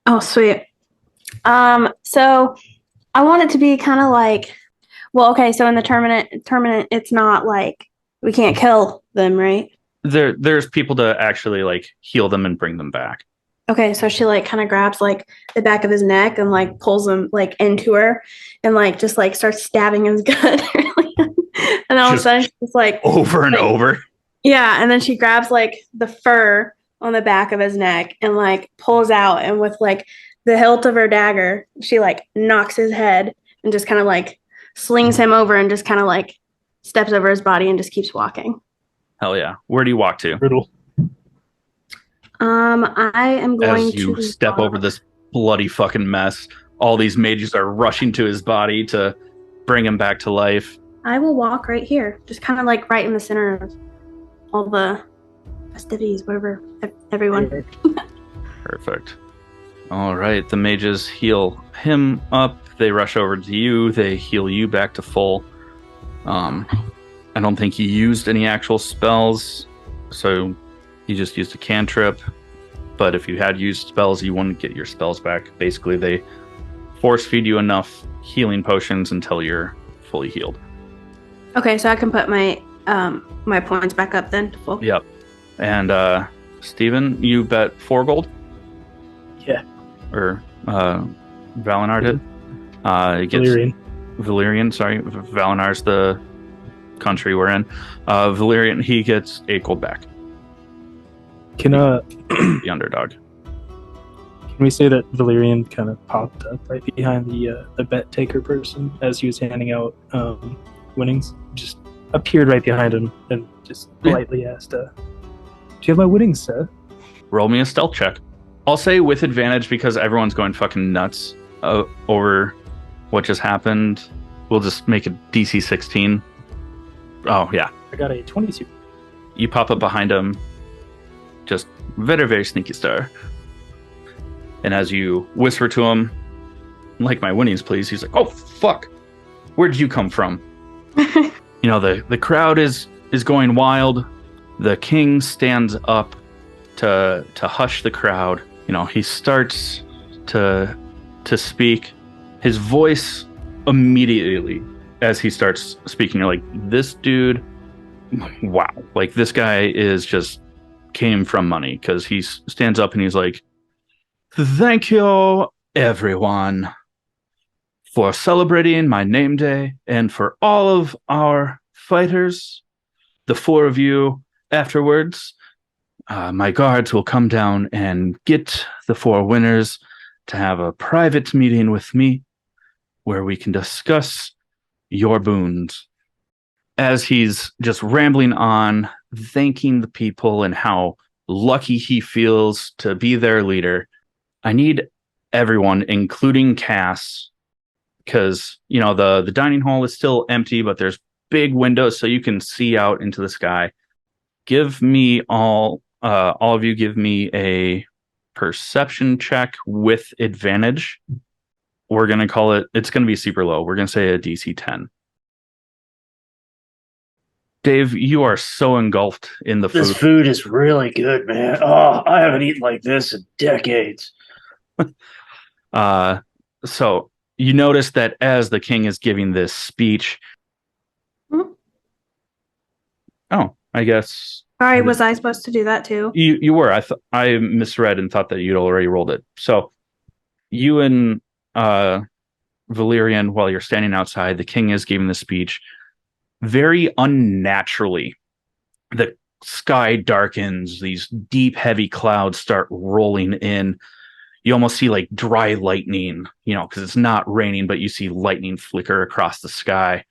Oh, sweet. So I want it to be kind of like, well, okay. So in the tournament, it's not like we can't kill them, right? There's people to actually like heal them and bring them back. Okay, so she like kind of grabs like the back of his neck and like pulls him like into her and like just like starts stabbing his gut. And all of a sudden she's like Over and over. yeah, and then she grabs like the fur on the back of his neck and like pulls out, and with like the hilt of her dagger, she like knocks his head and just kind of like slings him over and just kind of like steps over his body and just keeps walking. Hell yeah. Where do you walk to? Brutal. I am going As you to step over this bloody fucking mess, all these mages are rushing to his body to bring him back to life. I will walk right here, just kind of like right in the center of all the festivities, whatever, everyone. Perfect. All right, the mages heal him up. They rush over to you. They heal you back to full. I don't think he used any actual spells, so he just used a cantrip. But if you had used spells, you wouldn't get your spells back. Basically, they force feed you enough healing potions until you're fully healed. Okay, so I can put my my points back up then to full. Yep. And Steven, you bet 4 gold? Yeah. Or Valenar did? It gets Valerian. Valerian, sorry, Valinar's the country we're in. Valerian, he gets 8 gold back. Can The underdog. can we say that Valerian kind of popped up right behind the bet taker person as he was handing out winnings? Just appeared right behind him and just politely asked, "Do you have my winnings, sir?" Roll me a stealth check. I'll say with advantage because everyone's going fucking nuts over what just happened. We'll just make it DC 16. Oh, yeah. I got a 22. You pop up behind him. Just very, very sneaky star. And as you whisper to him, like my winnings, please, he's like, oh, fuck. Where'd you come from? You know, the crowd is going wild. The king stands up to hush the crowd. You know, he starts to speak. His voice immediately, as he starts speaking, you're like, this dude, wow. Like, this guy is just came from money, because he stands up and he's like, thank you, everyone, for celebrating my name day, and for all of our fighters, the 4 of you afterwards. My guards will come down and get the 4 winners to have a private meeting with me where we can discuss your boons. As he's just rambling on, thanking the people and how lucky he feels to be their leader, I need everyone, including Cass, because, you know, the dining hall is still empty, but there's big windows so you can see out into the sky. Give me all of you give me a perception check with advantage. We're going to call it, it's going to be super low. We're going to say a DC 10. Dave, you are so engulfed in the food. This food is really good, man. Oh, I haven't eaten like this in decades. So you notice that as the king is giving this speech. Oh, I guess. Sorry, was I supposed to do that too? You were. I misread and thought that you'd already rolled it. So you and Valerian, while you're standing outside, the king is giving the speech. Very unnaturally, the sky darkens. These deep, heavy clouds start rolling in. You almost see like dry lightning, you know, because it's not raining, but you see lightning flicker across the sky.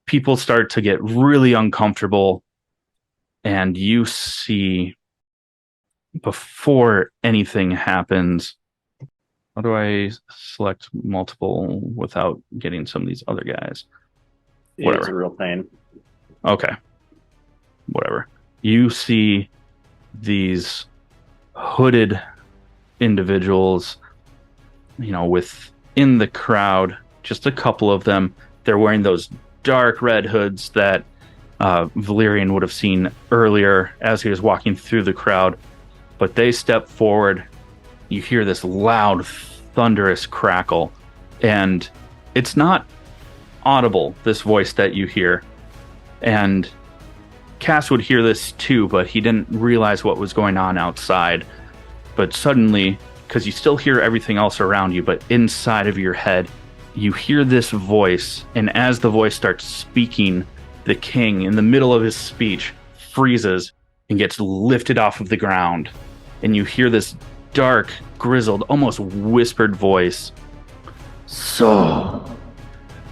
People start to get really uncomfortable. And you see, before anything happens, how do I select multiple without getting some of these other guys? Whatever. It's a real pain. Okay. Whatever. You see these hooded individuals, you know, within the crowd, just a couple of them. They're wearing those dark red hoods that Valerian would have seen earlier as he was walking through the crowd. But they step forward. You hear this loud, thunderous crackle. And it's not audible, this voice that you hear. And Cass would hear this too, but he didn't realize what was going on outside. But suddenly, because you still hear everything else around you, but inside of your head, you hear this voice. And as the voice starts speaking, the king, in the middle of his speech, freezes and gets lifted off of the ground. And you hear this dark, grizzled, almost whispered voice. So,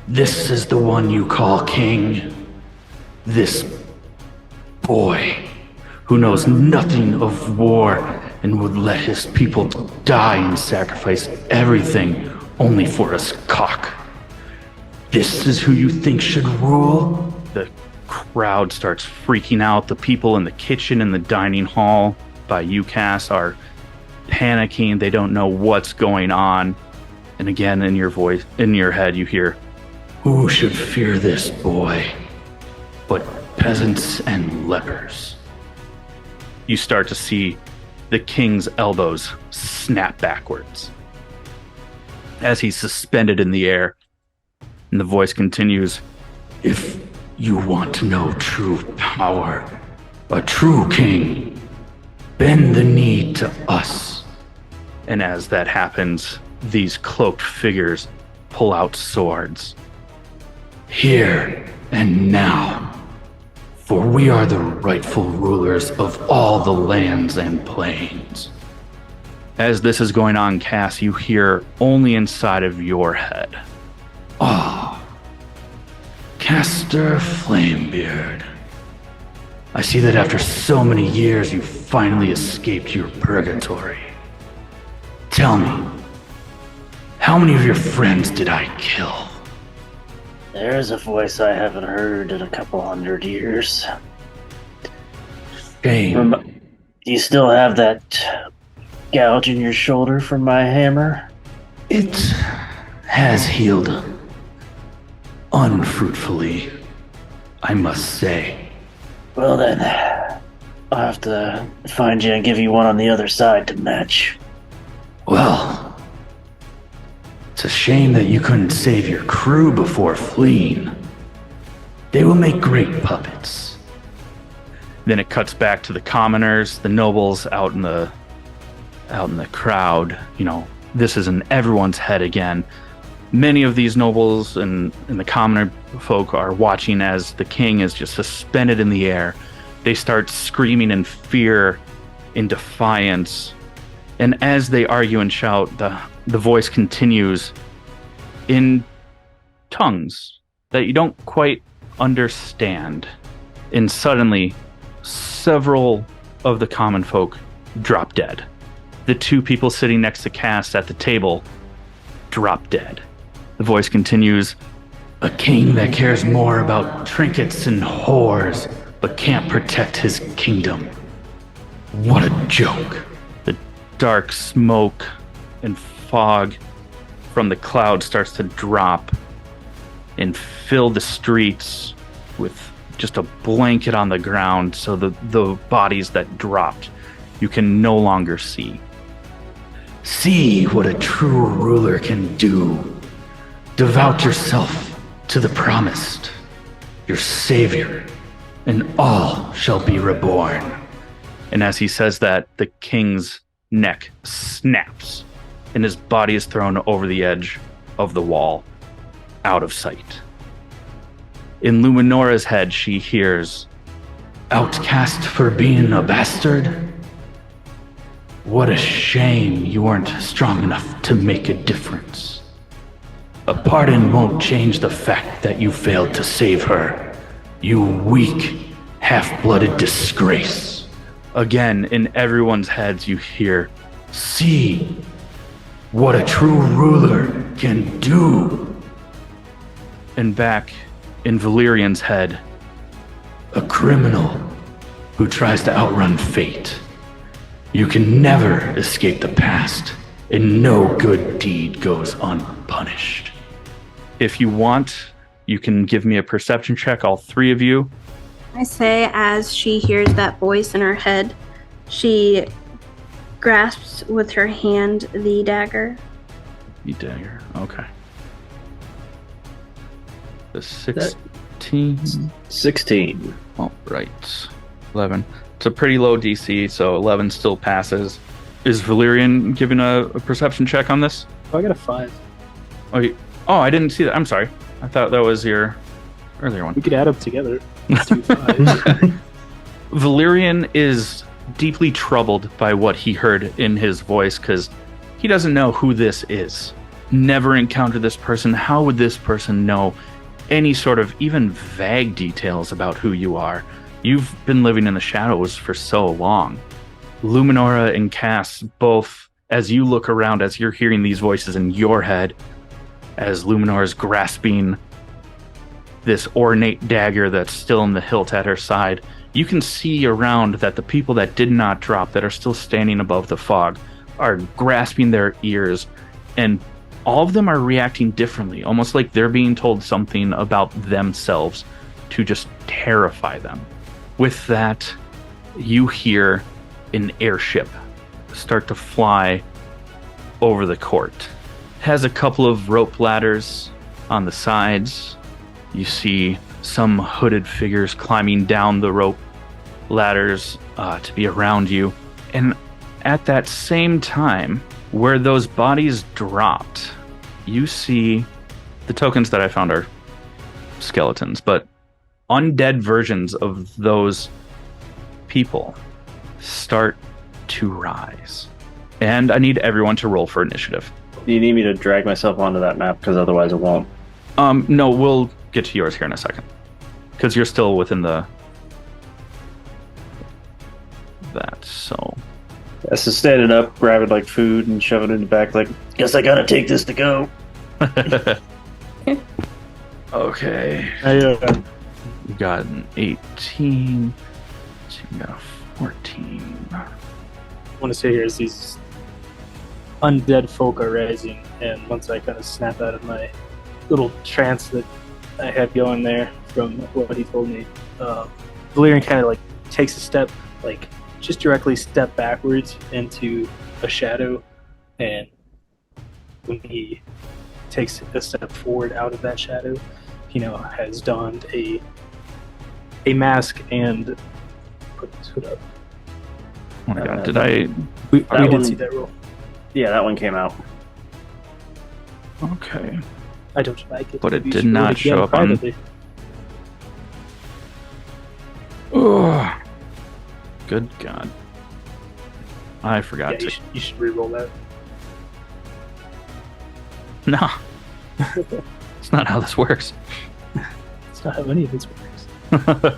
this is the one you call king? This boy who knows nothing of war and would let his people die and sacrifice everything only for a cock. This is who you think should rule? The crowd starts freaking out. The people in the kitchen and the dining hall by UCAS are panicking. They don't know what's going on. And again, in your voice, in your head, you hear, who should fear this boy but peasants and lepers? You start to see the king's elbows snap backwards as he's suspended in the air. And the voice continues, if you want to know true power, a true king, bend the knee to us. And as that happens, these cloaked figures pull out swords. Here and now, for we are the rightful rulers of all the lands and plains. As this is going on, Cass, you hear only inside of your head. Ah, Caster Flamebeard. I see that after so many years you finally escaped your purgatory. Tell me, how many of your friends did I kill? There's a voice I haven't heard in a couple 100 years. Shame. Do you still have that gouge in your shoulder from my hammer? It has healed unfruitfully, I must say. Well then, I'll have to find you and give you one on the other side to match. Well, it's a shame that you couldn't save your crew before fleeing. They will make great puppets. Then it cuts back to the commoners, the nobles out in the crowd. You know, this is in everyone's head again. Many of these nobles and the commoner folk are watching as the king is just suspended in the air. They start screaming in fear, in defiance. And as they argue and shout, the voice continues in tongues that you don't quite understand. And suddenly, several of the common folk drop dead. The two people sitting next to Cass at the table drop dead. The voice continues, A king that cares more about trinkets and whores, but can't protect his kingdom. What a joke. the dark smoke and fog from the cloud starts to drop and fill the streets with just a blanket on the ground, so the bodies that dropped you can no longer see. See what a true ruler can do. Devote yourself to the promised, your savior, and all shall be reborn. And as he says that, the king's neck snaps and his body is thrown over the edge of the wall, out of sight. In Luminora's head, she hears, Outcast for being a bastard? What a shame you weren't strong enough to make a difference. A pardon won't change the fact that you failed to save her. You weak, half-blooded disgrace. Again, in everyone's heads, you hear, See what a true ruler can do. and back in Valerian's head, A criminal who tries to outrun fate. You can never escape the past, and no good deed goes unpunished. if you want, you can give me a perception check, all three of you. I say as she hears that voice in her head, she grasps with her hand the dagger. The dagger, okay. The 16. 16. All right. 11. It's a pretty low DC, so 11 still passes. Is Valerian giving a perception check on this? Oh, I got a 5. Oh, I didn't see that. I'm sorry. I thought that was your earlier one. We could add them together. Let's do 5. Valerian is deeply troubled by what he heard in his voice because he doesn't know who this is. Never encountered this person. How would this person know any sort of even vague details about who you are? You've been living in the shadows for so long. Luminora and Cass both, as you look around, as you're hearing these voices in your head, as Luminora is grasping this ornate dagger that's still in the hilt at her side, you can see around that the people that did not drop, that are still standing above the fog, are grasping their ears, and all of them are reacting differently, almost like they're being told something about themselves to just terrify them. With that, you hear an airship start to fly over the court. It has a couple of rope ladders on the sides. You see some hooded figures climbing down the rope ladders to be around you. And at that same time, where those bodies dropped, you see the tokens that I found are skeletons, but undead versions of those people start to rise. And I need everyone to roll for initiative. Do you need me to drag myself onto that map? Because otherwise it won't. No, we'll get to yours here in a second. Because you're still within that, so... Yeah, so standing up, grabbing like food and shoving it in the back, like, guess I gotta take this to go. Okay. You got an 18. So you got a 14. I want to say here is these undead folk are rising, and once I kind of snap out of my little trance that I had going there from what he told me, Valerian kind of like takes a step, like just directly step backwards into a shadow, and when he takes a step forward out of that shadow, he now has donned a mask and put his hood up. Oh my god, did We one- did see that roll. Yeah, that one came out. Okay. I don't like it. But it You did should roll not it show again up on- privately. Oh, good god. I forgot Yeah, to... you should re-roll that. No. It's not how this works. It's not how any of this works.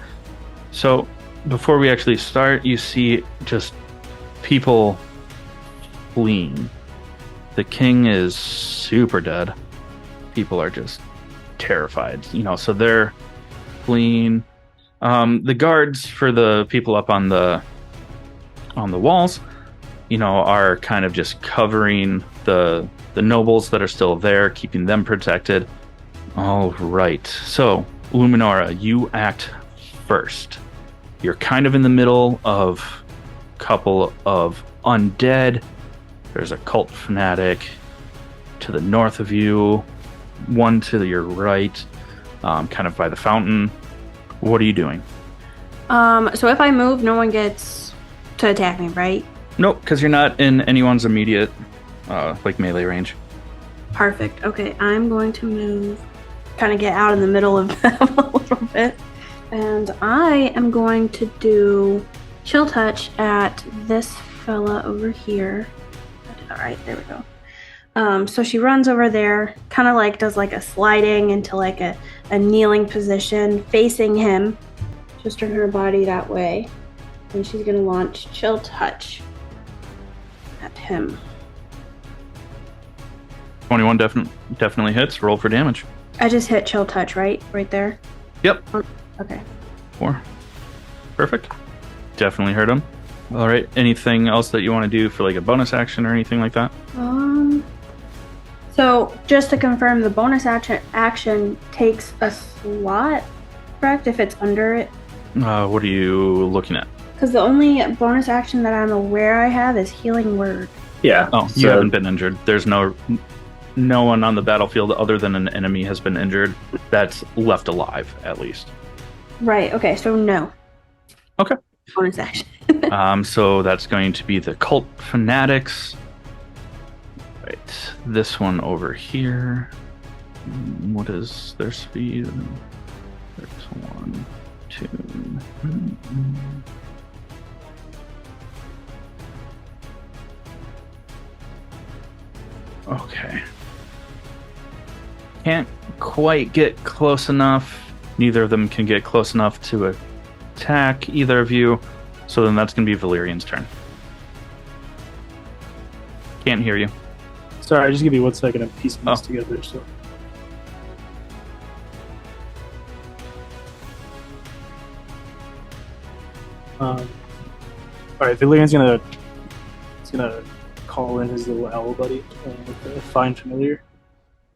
So, before we actually start, you see just people fleeing. The king is super dead. People are just terrified, so they're fleeing. The guards for the people up on the walls, are kind of just covering the nobles that are still there, keeping them protected. All right. So, Luminora, you act first. You're kind of in the middle of a couple of undead. There's a cult fanatic to the north of you, one to your right, kind of by the fountain. What are you doing? So if I move, no one gets to attack me, right? Nope, because you're not in anyone's immediate, melee range. Perfect. Okay, I'm going to move, kind of get out in the middle of them a little bit. And I am going to do chill touch at this fella over here. I did that right. There we go. So she runs over there, kind of like does like a sliding into like a kneeling position, facing him. Just turn her body that way. And she's going to launch chill touch at him. 21 definitely hits. Roll for damage. I just hit chill touch, right? Right there? Yep. Okay. 4. Perfect. Definitely hurt him. All right. Anything else that you want to do for like a bonus action or anything like that? So just to confirm, the bonus action takes a slot, correct? If it's under it? What are you looking at? Because the only bonus action that I'm aware I have is Healing Word. Yeah. Oh, you haven't been injured. There's no one on the battlefield other than an enemy has been injured that's left alive, at least. Right, okay, so no. Okay. Bonus action. So that's going to be the cult fanatics. Right. This one over here. What is their speed? There's 1, 2. Okay. Can't quite get close enough. Neither of them can get close enough to attack either of you. So then that's going to be Valerian's turn. Can't hear you. Sorry, just give me 1 second. I'm piecing this together. So. All right, Valerian's gonna call in his little owl buddy with the Find Familiar.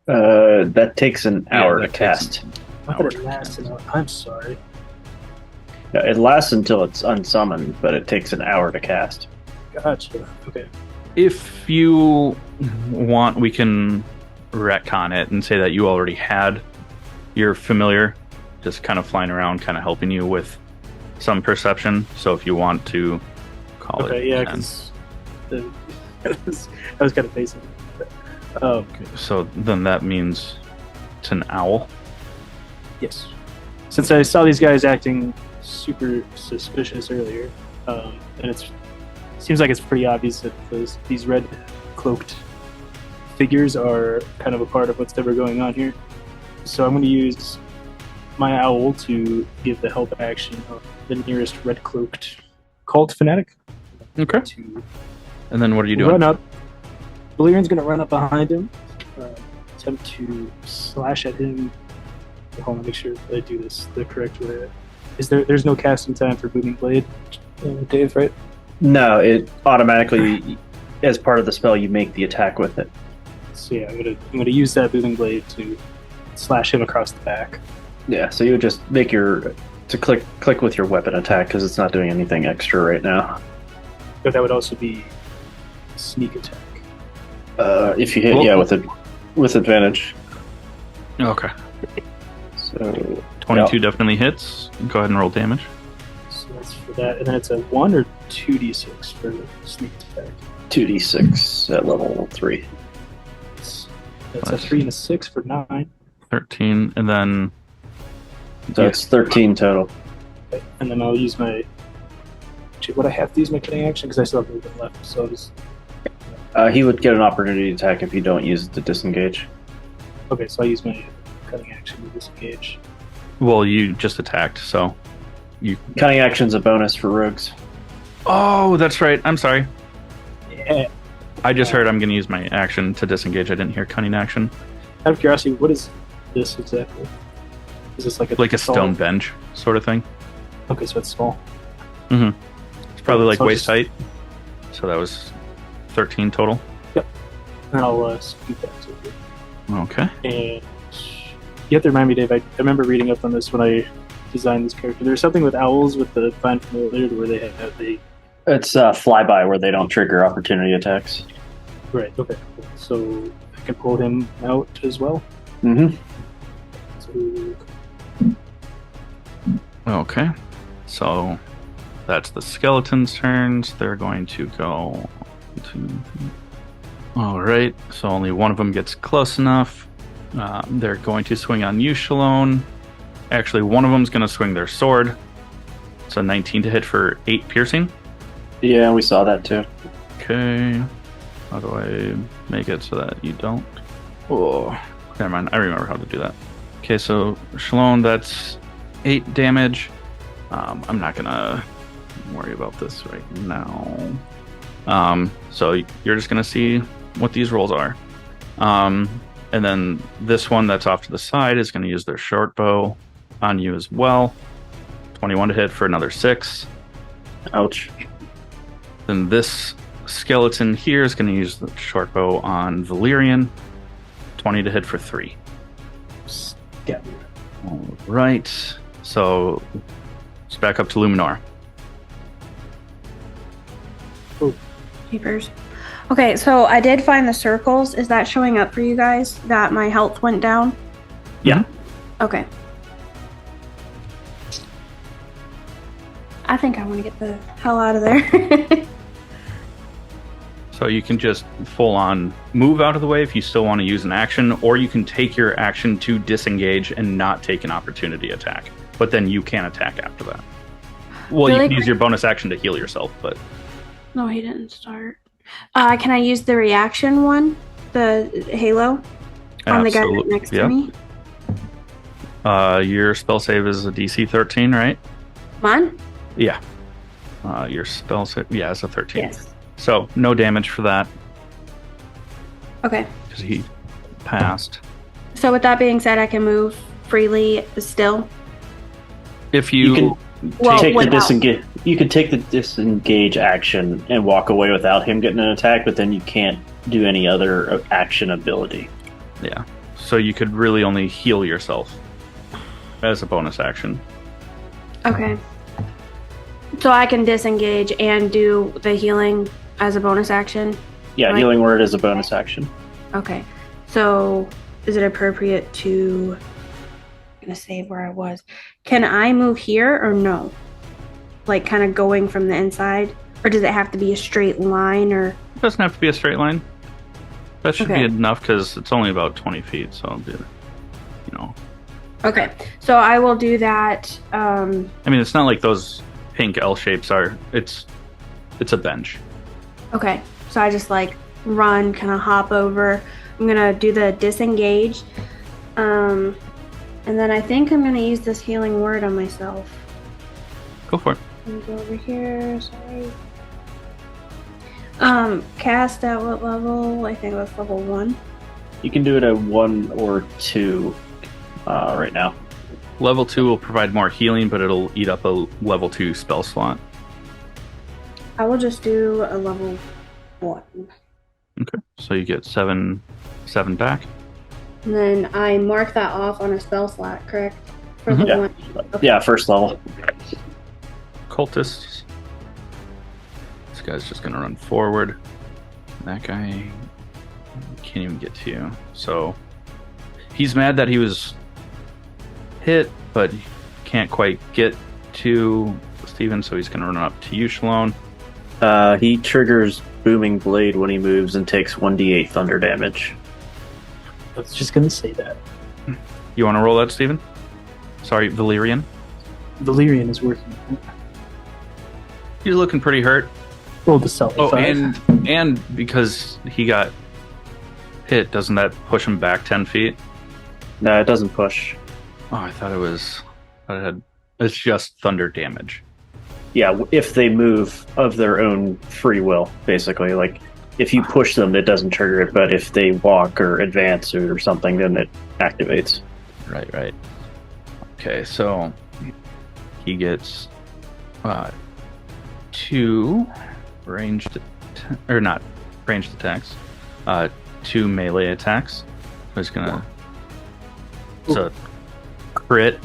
That takes an hour to that cast. I thought it lasts an hour. I'm sorry. No, it lasts until it's unsummoned, but it takes an hour to cast. Gotcha. Okay. If you want, we can retcon it and say that you already had your familiar just kind of flying around, kind of helping you with some perception. So if you want to call it. Okay, yeah, then. because I was kind of facing it. Okay, so then that means It's an owl. Yes. Since I saw these guys acting super suspicious earlier, and it seems like it's pretty obvious that these red cloaked figures are kind of a part of what's ever going on here. So I'm going to use my owl to give the help action of the nearest red cloaked cult fanatic. Okay. To And then what are you doing? run up. Valerian's going to run up behind him, attempt to slash at him. Hold on, make sure that I do this the correct way. There's no casting time for Booming Blade, Dave, right? No, it automatically, as part of the spell, you make the attack with it. So yeah, I'm gonna use that Booming Blade to slash him across the back. Yeah, so you would just make to click with your weapon attack because it's not doing anything extra right now. But that would also be sneak attack. If you hit, with advantage. Okay. So 22 definitely hits. Go ahead and roll damage. So that's for that, and then it's a 1 or 2d6 for sneak attack. 2d6 at level 3. That's a 3 and a 6 for 9. 13, and then So it's 13 total. Okay. And then I'll use my. Would I have to use my cutting action because I still have a little bit left? So I'll just. He would get an opportunity attack if you don't use it to disengage. Okay, so I use my cutting action to disengage. well, you just attacked, so you. Cutting action's a bonus for rogues. Oh, that's right. I'm sorry. Yeah. I just heard I'm going to use my action to disengage. I didn't hear cunning action. Out of curiosity, what is this exactly? Is this like a stone bench sort of thing? Okay, so it's small. Mm-hmm. It's probably like So waist just- height. So that was 13 total. And I'll scoot that over. Okay. And you have to remind me, Dave, I remember reading up on this when I designed this character. There's something with owls with the Find Familiar where they have the... It's flyby where they don't trigger opportunity attacks. Right, okay. So I can pull him out as well. Mm-hmm. So, Okay. So that's the skeleton's turns. They're going to go to. All right. So only one of them gets close enough. They're going to swing on you, Schaloan. Actually, one of them's going to swing their sword. It's a 19 to hit for 8 piercing. Yeah, we saw that too. Okay. How do I make it so that you don't? Oh, never mind. I remember how to do that. Okay, so Schaloan, that's 8 damage. I'm not gonna worry about this right now. So you're just gonna see what these rolls are. And then this one that's off to the side is gonna use their short bow on you as well. 21 to hit for another 6. Ouch. Then this skeleton here is going to use the short bow on Valerian. 20 to hit for 3. yeah. All right. So it's back up to Luminora. Keepers. Okay, so I did find the circles. Is that showing up for you guys that my health went down? Yeah. Okay. I think I want to get the hell out of there. So you can just full on move out of the way if you still want to use an action, or you can take your action to disengage and not take an opportunity attack. But then you can attack after that. Well, you Really? can use your bonus action to heal yourself, but No, he didn't start. Can I use the reaction one? The halo? On the guy right next to me? Your spell save is a DC 13, right? Mine? Yeah. Your spell save, yeah, it's a 13. Yes. So no damage for that Okay. because he passed. So with that being said, I can move freely still. If You you, Well, take the without- disengage. You could take the disengage action and walk away without him getting an attack, but then you can't do any other action ability. yeah, so you could really only heal yourself as a bonus action. Okay. So I can disengage and do the healing as a bonus action? Yeah, Right. healing word is a bonus action. Okay. So is it appropriate to... I'm going to save where I was. Can I move here or no? Like kind of going from the inside? Or does it have to be a straight line or... It doesn't have to be a straight line. That should Okay. be enough because it's only about 20 feet, so I'll do it. know. Okay, so I will do that. I mean, it's not like those pink L shapes are. It's a bench. Okay, so I just like run, kind of hop over. I'm gonna do the disengage, and then I think I'm gonna use this healing word on myself. Go for it. Let me go over here. Sorry. Cast at what level? I think that's level 1. You can do it at 1 or 2 right now. Level 2 will provide more healing, but it'll eat up a level 2 spell slot. I will just do a level 1. Okay, so you get 7 back. And then I mark that off on a spell slot, correct? For the Yeah. one. Yeah, first level. Cultists. This guy's just gonna run forward. That guy can't even get to you. So he's mad that he was hit, but can't quite get to Steven, so he's gonna run up to you, Schaloan. He triggers Booming Blade when he moves and takes 1d8 thunder damage. I was just gonna say that. You want to roll that, Steven? Sorry, Valerian. Valerian is working. He's looking pretty hurt. Roll the self. Oh, and because he got hit, doesn't that push him back 10 feet? No, it doesn't push. Oh, I thought it had. It's just thunder damage. Yeah, if they move of their own free will, basically. Like, if you push them, it doesn't trigger it, but if they walk or advance or something, then it activates. Right. Okay, so he gets 2 ranged, or not ranged attacks, 2 melee attacks. So he's gonna. It's a crit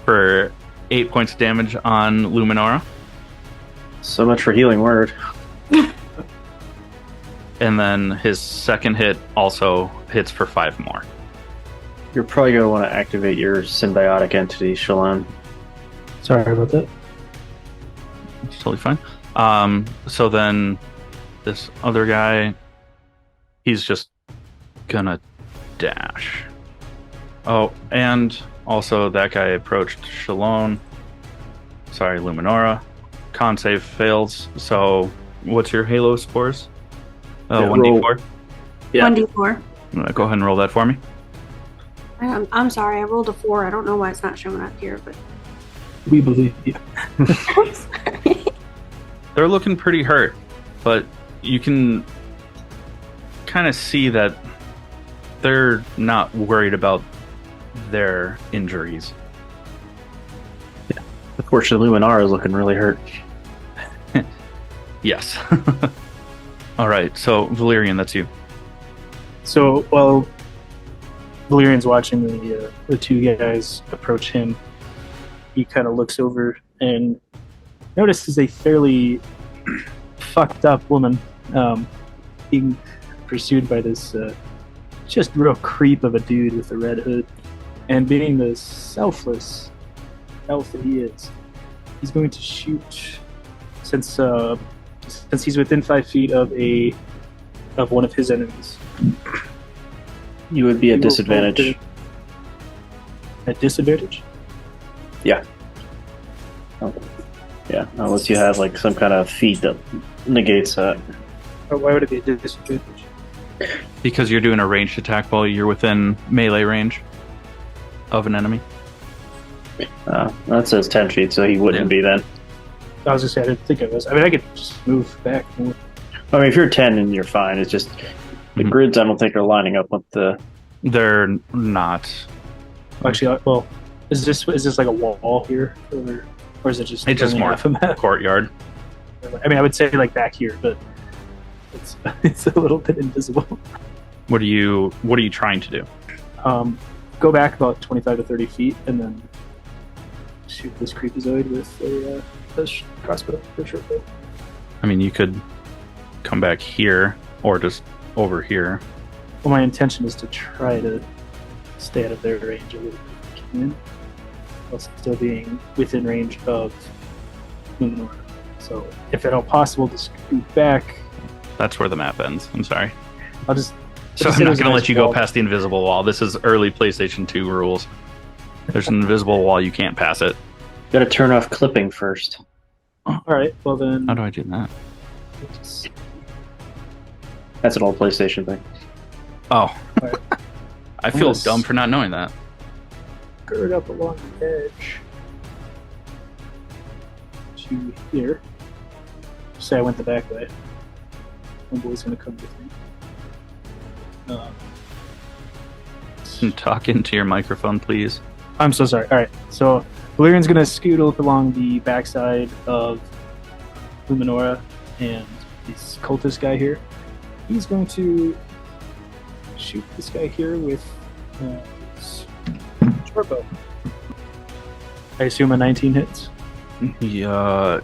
for 8 points of damage on Luminora. So much for healing word. And then his second hit also hits for 5 more. You're probably going to want to activate your symbiotic entity, Schaloan. Sorry about that. It's totally fine. So then this other guy, he's just gonna dash. Oh, and also that guy approached Schaloan. Sorry, Luminora. Con save fails. So what's your Halo spores? 1d4. Yeah. 1d4. Go ahead and roll that for me. I'm sorry, I rolled a 4. I don't know why it's not showing up here, but We believe you. I'm sorry. They're looking pretty hurt, but you can kind of see that they're not worried about their injuries. Unfortunately, Luminara is looking really hurt. Yes. All right, so Valerian, that's you. So while Valerian's watching the two guys approach him, he kind of looks over and notices a fairly fucked up woman being pursued by this just real creep of a dude with a red hood. And being the selfless elf that he is, he's going to shoot since he's within 5 feet of one of his enemies. You would be at He will disadvantage. roll At disadvantage? Yeah. Oh. Yeah, unless you have like some kind of feat that negates that. Or why would it be a disadvantage? Because you're doing a ranged attack while you're within melee range of an enemy. That says 10 feet, so he wouldn't be then. I was just saying, I didn't think of this. I mean, I could just move back. I mean, if you're 10 and you're fine, it's just the Mhm. grids I don't think are lining up with the... They're not. Actually, well, is this like a wall here, or is it just? It's just only more half a map? courtyard. I mean, I would say like back here, but it's a little bit invisible. What are you trying to do? Go back about 25 to 30 feet, and then shoot this creepazoid with a crossbow for a short bow. I mean, you could come back here or just over here. Well, my intention is to try to stay out of their range a little bit if I can, while still being within range of Luminora. So, if at all possible, to scoot back, That's where the map ends. I'm sorry. I'll just So I'm not going to let you go past the invisible wall. This is early PlayStation 2 rules. There's an invisible wall. You can't pass it. Got to turn off clipping first. All right. Well then. How do I do that? That's an old PlayStation thing. Oh. Right. I feel Yes. dumb for not knowing that. Gird up along the edge to here. Say I went the back way. Homeboy's gonna come with me. Talk into your microphone, please. I'm so sorry. All right, so Valerian's gonna scoot up along the backside of Luminora and this cultist guy here. He's going to shoot this guy here with his short bow. I assume a 19 hits. Yeah,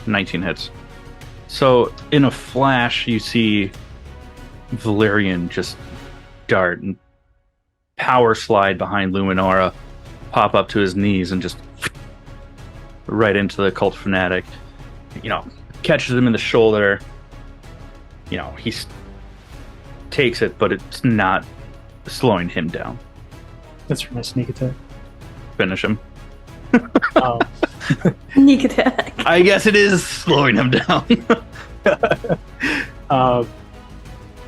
19 hits. So in a flash, you see Valerian just dart and power slide behind Luminora, pop up to his knees, and just right into the cult fanatic. Catches him in the shoulder. He takes it, but it's not slowing him down. That's for my sneak attack. Finish him. Sneak attack. I guess it is slowing him down.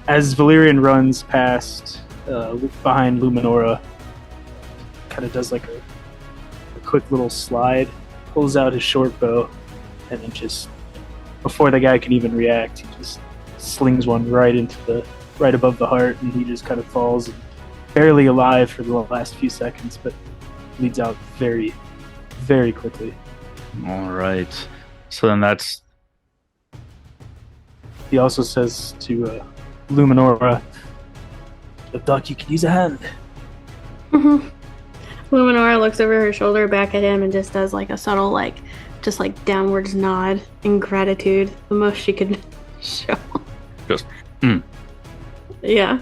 As Valerian runs past behind Luminora, kind of does like a quick little slide, pulls out his short bow, and then just before the guy can even react, he just slings one right above the heart, and he just kind of falls, barely alive for the last few seconds, but bleeds out very, very quickly. All right. So then that's... He also says to Luminora, "Doc, you can use a hand." Mm-hmm. Luminora looks over her shoulder back at him and just does like a subtle, just downwards nod in gratitude, the most she could show. Yeah.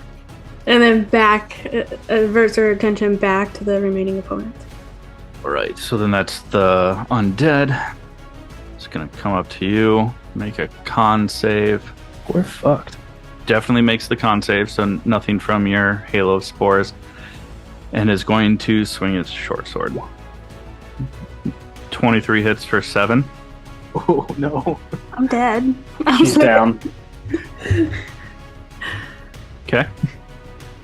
And then back, averts her attention back to the remaining opponent. All right, so then that's the undead. It's going to come up to you, make a con save. We're fucked. Definitely makes the con save, so nothing from your Halo spores. And is going to swing its short sword. 23 hits for 7. Oh, no. I'm dead. She's down. Okay.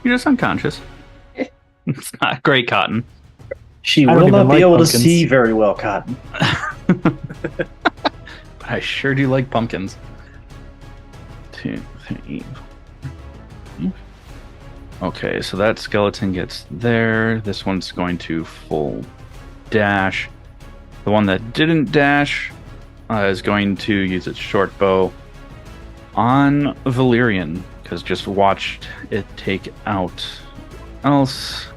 You're just unconscious. It's not great, Cotton. She I don't will even not be like able pumpkins. to see very well, Cotton. But I sure do like pumpkins. 2, 3. Okay, so that skeleton gets there. This one's going to full dash. The one that didn't dash is going to use its short bow on Valerian, because just watched it take out else.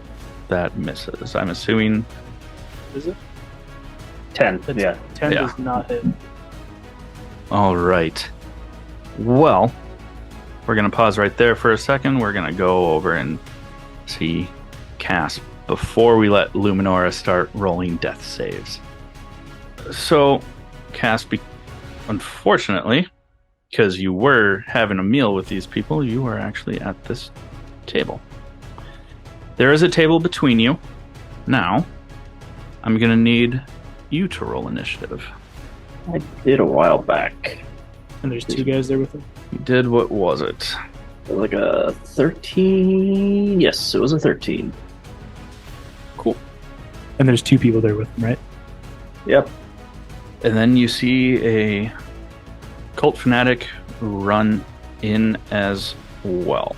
That misses. I'm assuming. Is it? 10. That's- Yeah. 10 Yeah. does not hit. All right. Well, we're going to pause right there for a second. We're going to go over and see Cass before we let Luminora start rolling death saves. So, Cass, unfortunately, because you were having a meal with these people, you are actually at this table. There is a table between you. Now, I'm going to need you to roll initiative. I did a while back. And there's 2 guys there with him. You did, what was it? It was like a 13. Yes, it was a 13. Cool. And there's 2 people there with him, right? Yep. And then you see a cult fanatic run in as well.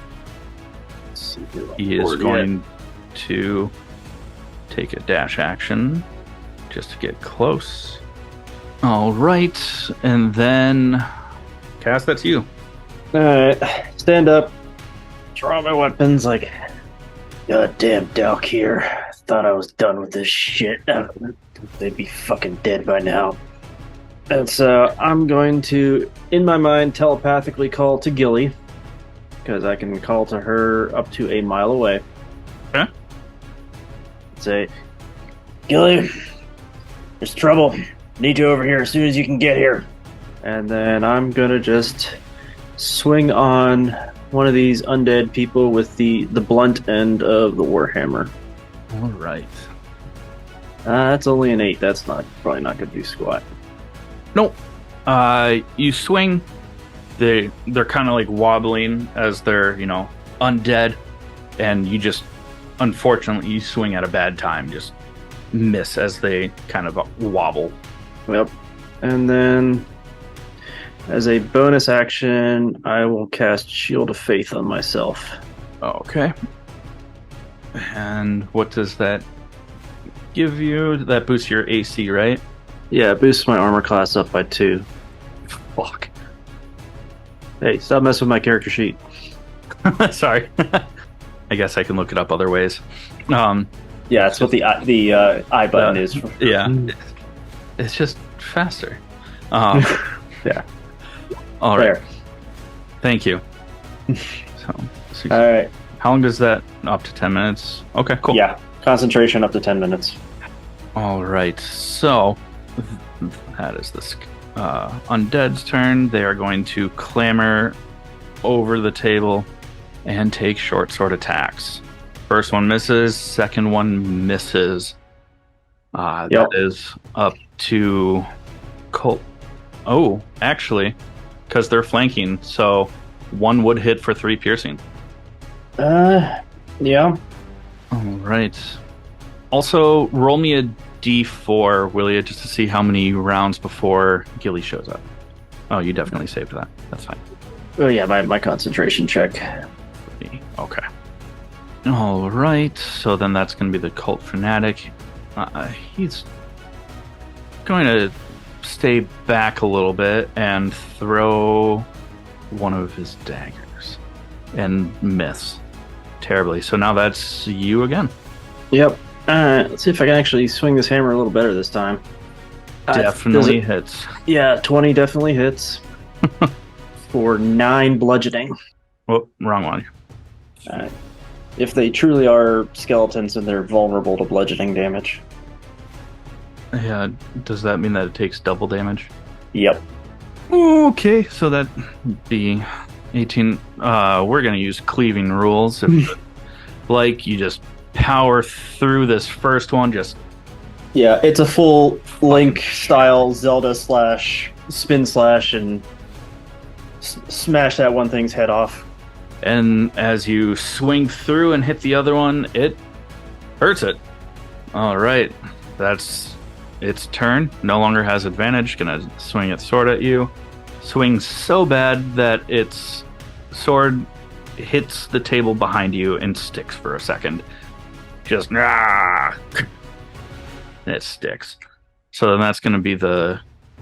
Let's see who I'm He is bored going to take a dash action just to get close. All right, and then Cass, that's you. yet. Alright, stand up, draw my weapons like, goddamn Dalkir. Thought I was done with this shit. They'd be fucking dead by now. And so I'm going to, in my mind, telepathically call to Gilly, because I can call to her up to a mile away. Okay. Say, Gilly, there's trouble. Need you over here as soon as you can get here. And then I'm gonna just swing on one of these undead people with the blunt end of the warhammer. All right. That's only an 8. That's probably not going to do squat. Nope. You swing. They're kind of like wobbling as they're, undead. And you just, unfortunately, you swing at a bad time. Just miss as they kind of wobble. Yep. And then, as a bonus action, I will cast Shield of Faith on myself. Okay. And what does that give you? That boosts your AC, right? Yeah, it boosts my armor class up by 2. Fuck. Hey, stop messing with my character sheet. Sorry. I guess I can look it up other ways. Yeah, that's what the I button is. Yeah. It's just faster. Yeah. All right. There. Thank you. All right. How long does that? Up to 10 minutes? Okay, cool. Yeah, concentration up to 10 minutes. All right. So that is this undead's turn. They are going to clamber over the table and take short sword attacks. First one misses. Second one misses. That is up to Colt. Oh, actually, because they're flanking, so one would hit for 3 piercing. Yeah. All right. Also, roll me a d4, will you, just to see how many rounds before Gilly shows up. Oh, you definitely saved that. That's fine. Oh yeah, my concentration check. Okay. All right. So then that's going to be the cult fanatic. He's going to stay back a little bit and throw one of his daggers and miss terribly. So now that's you again. Yep. Let's see if I can actually swing this hammer a little better this time. Definitely hits. Yeah, 20 definitely hits. For 9 bludgeoning. Oh, wrong one. If they truly are skeletons, then they're vulnerable to bludgeoning damage. Yeah, does that mean that it takes double damage? Yep. Okay, so that would be 18. We're going to use cleaving rules. If, like, you just power through this first one, just... Yeah, it's a full Link-style Zelda spin slash and smash that one thing's head off. And as you swing through and hit the other one, it hurts it. All right, that's its turn. No longer has advantage. Gonna swing its sword at you. Swings so bad that its sword hits the table behind you and sticks for a second. Just it sticks. So then that's gonna be the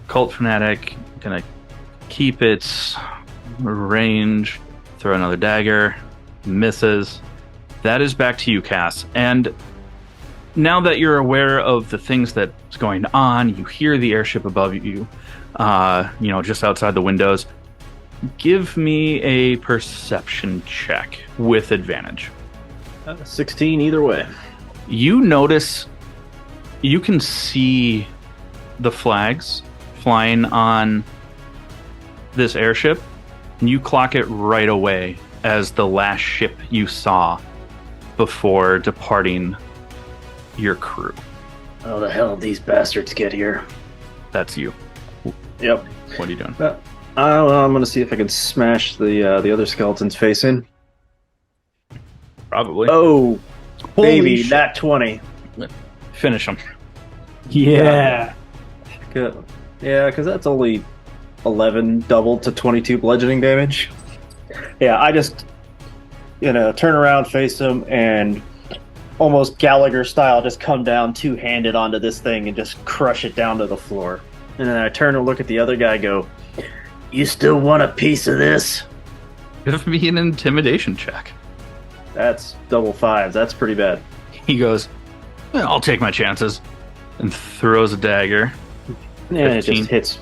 cult fanatic. Gonna keep its range. Throw another dagger. Misses. That is back to you, Cass. And now that you're aware of the things that's going on, you hear the airship above you, just outside the windows. Give me a perception check with advantage. 16 either way. You notice, you can see the flags flying on this airship, and you clock it right away as the last ship you saw before departing your crew. How the hell did these bastards get here? That's you. Yep. What are you doing? I'm going to see if I can smash the other skeleton's face in. Probably. Oh, baby, shit. that 20. Finish him. Yeah. Good. Yeah, because that's only 11 doubled to 22 bludgeoning damage. Yeah, I just, turn around, face him, and almost Gallagher style just come down two-handed onto this thing and just crush it down to the floor. And then I turn and look at the other guy, go, "You still want a piece of this?" Give me an intimidation check. That's double 5. That's pretty bad. He goes, "I'll take my chances," and throws a dagger. And it 15. just hits,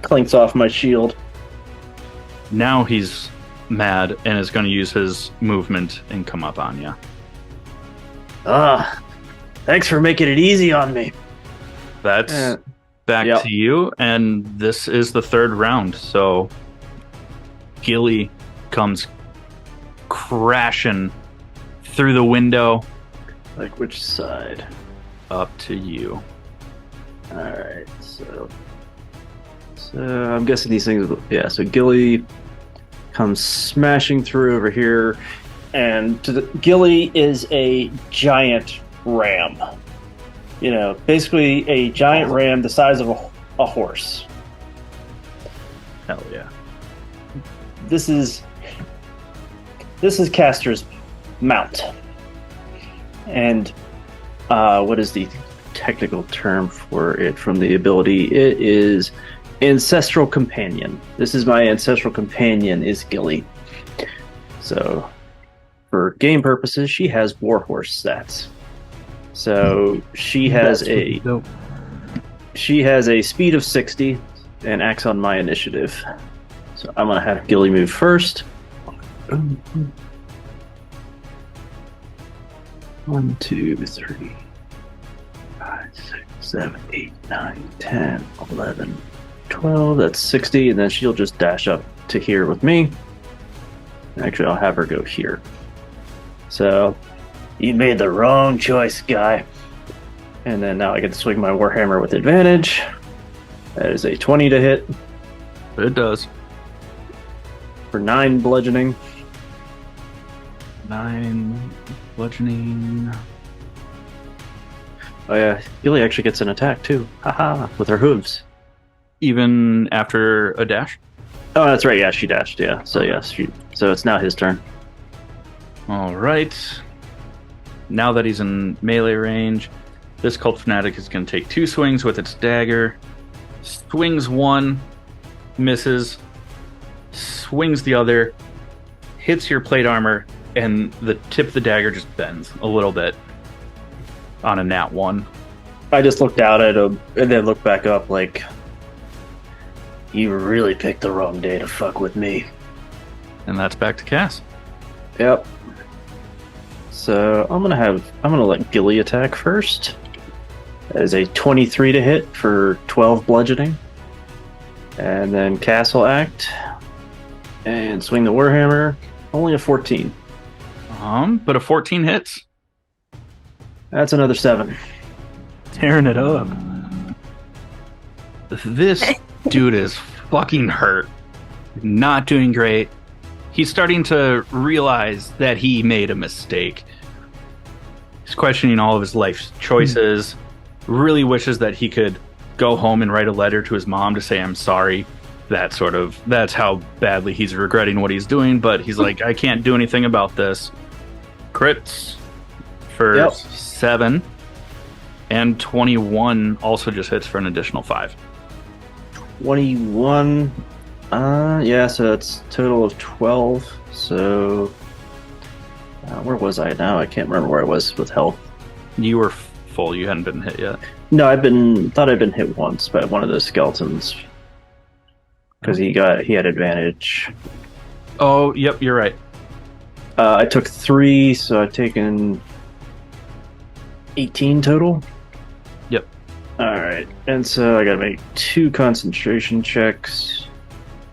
clinks off my shield. Now he's mad and is going to use his movement and come up on you. Thanks for making it easy on me. That's back yep. to you, and this is the third round. So Gilly comes crashing through the window. Like which side? Up to you. All right, so I'm guessing these things. Yeah, so Gilly comes smashing through over here, and Gilly is a giant ram. You know, basically a giant ram the size of a horse. Hell yeah. This is Castor's mount, and what is the technical term for it from the ability? It is ancestral companion. This is my ancestral companion, is Gilly. So for game purposes, she has warhorse stats. So she has a speed of 60 and acts on my initiative. So I'm gonna have Gilly move first. 1, 2, 3, 5, 6, 7, 8, 9, 10, 11, 12. That's 60, and then she'll just dash up to here with me. Actually, I'll have her go here. So, you made the wrong choice, guy. And then now I get to swing my Warhammer with advantage. That is a 20 to hit. It does. For 9 bludgeoning. 9 bludgeoning. Oh yeah, Gilly actually gets an attack too. Haha, with her hooves. Even after a dash? Oh, that's right. Yeah, she dashed. Yeah. So yes, so it's now his turn. All right. Now that he's in melee range, this cult fanatic is going to take 2 swings with its dagger. Swings 1, misses. Swings the other, hits your plate armor, and the tip of the dagger just bends a little bit on a nat 1. I just looked out at him and then looked back up like, you really picked the wrong day to fuck with me. And that's back to Cass. Yep. So I'm gonna let Gilly attack first. That is a 23 to hit for 12 bludgeoning. And then Cass will act and swing the Warhammer. Only a 14. But a 14 hits. That's another 7. Tearing it up. This dude is fucking hurt. Not doing great. He's starting to realize that he made a mistake. He's questioning all of his life choices. Really wishes that he could go home and write a letter to his mom to say, I'm sorry. That's how badly he's regretting what he's doing. But he's like, I can't do anything about this. Crits for 7. And 21 also just hits for an additional 5. 21. Yeah, so that's total of 12. So, where was I now? I can't remember where I was with health. You were full. You hadn't been hit yet. No, thought I'd been hit once by one of those skeletons. Because he had advantage. Oh, yep, you're right. I took 3, so I've taken 18 total. Yep. Alright, and so I gotta make 2 concentration checks.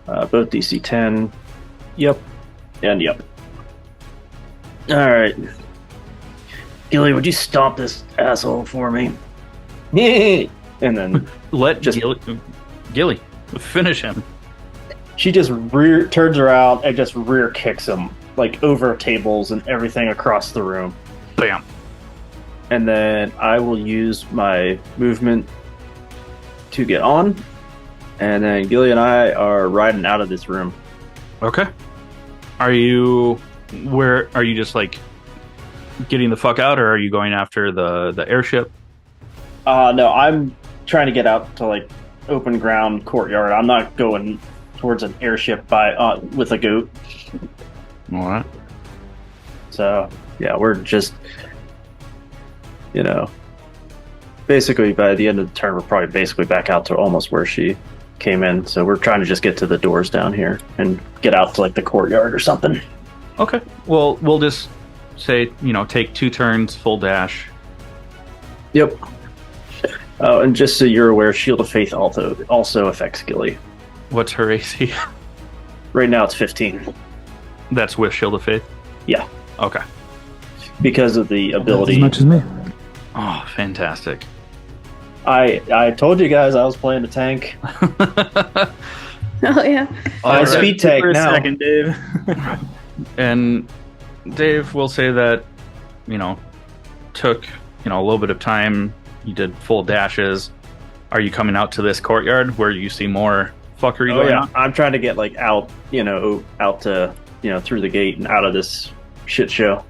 Both DC 10. Yep. And yep. Alright. Gilly, would you stomp this asshole for me? And then let Gilly finish him. she just turns around and just rear kicks him, like over tables and everything across the room. Bam. And then I will use my movement to get on. And then Gilly and I are riding out of this room. Okay. Are you just like getting the fuck out, or are you going after the airship? No, I'm trying to get out to like open ground courtyard. I'm not going towards an airship with a goat. All right. So yeah, we're just, basically by the end of the turn, we're probably basically back out to almost where she came in. So we're trying to just get to the doors down here and get out to like the courtyard or something. Okay. Well, we'll just say, take 2 turns, full dash. Yep. Oh, and just so you're aware, Shield of Faith also affects Gilly. What's her AC? Right now it's 15. That's with Shield of Faith? Yeah. Okay. Because of the That's ability. as much as me. Oh, fantastic. I told you guys I was playing a tank. Oh yeah. I speed tank For a now. second, Dave. And Dave will say that, took, a little bit of time. You did full dashes. Are you coming out to this courtyard where you see more fuckery going on? I'm trying to get out to through the gate and out of this shit show.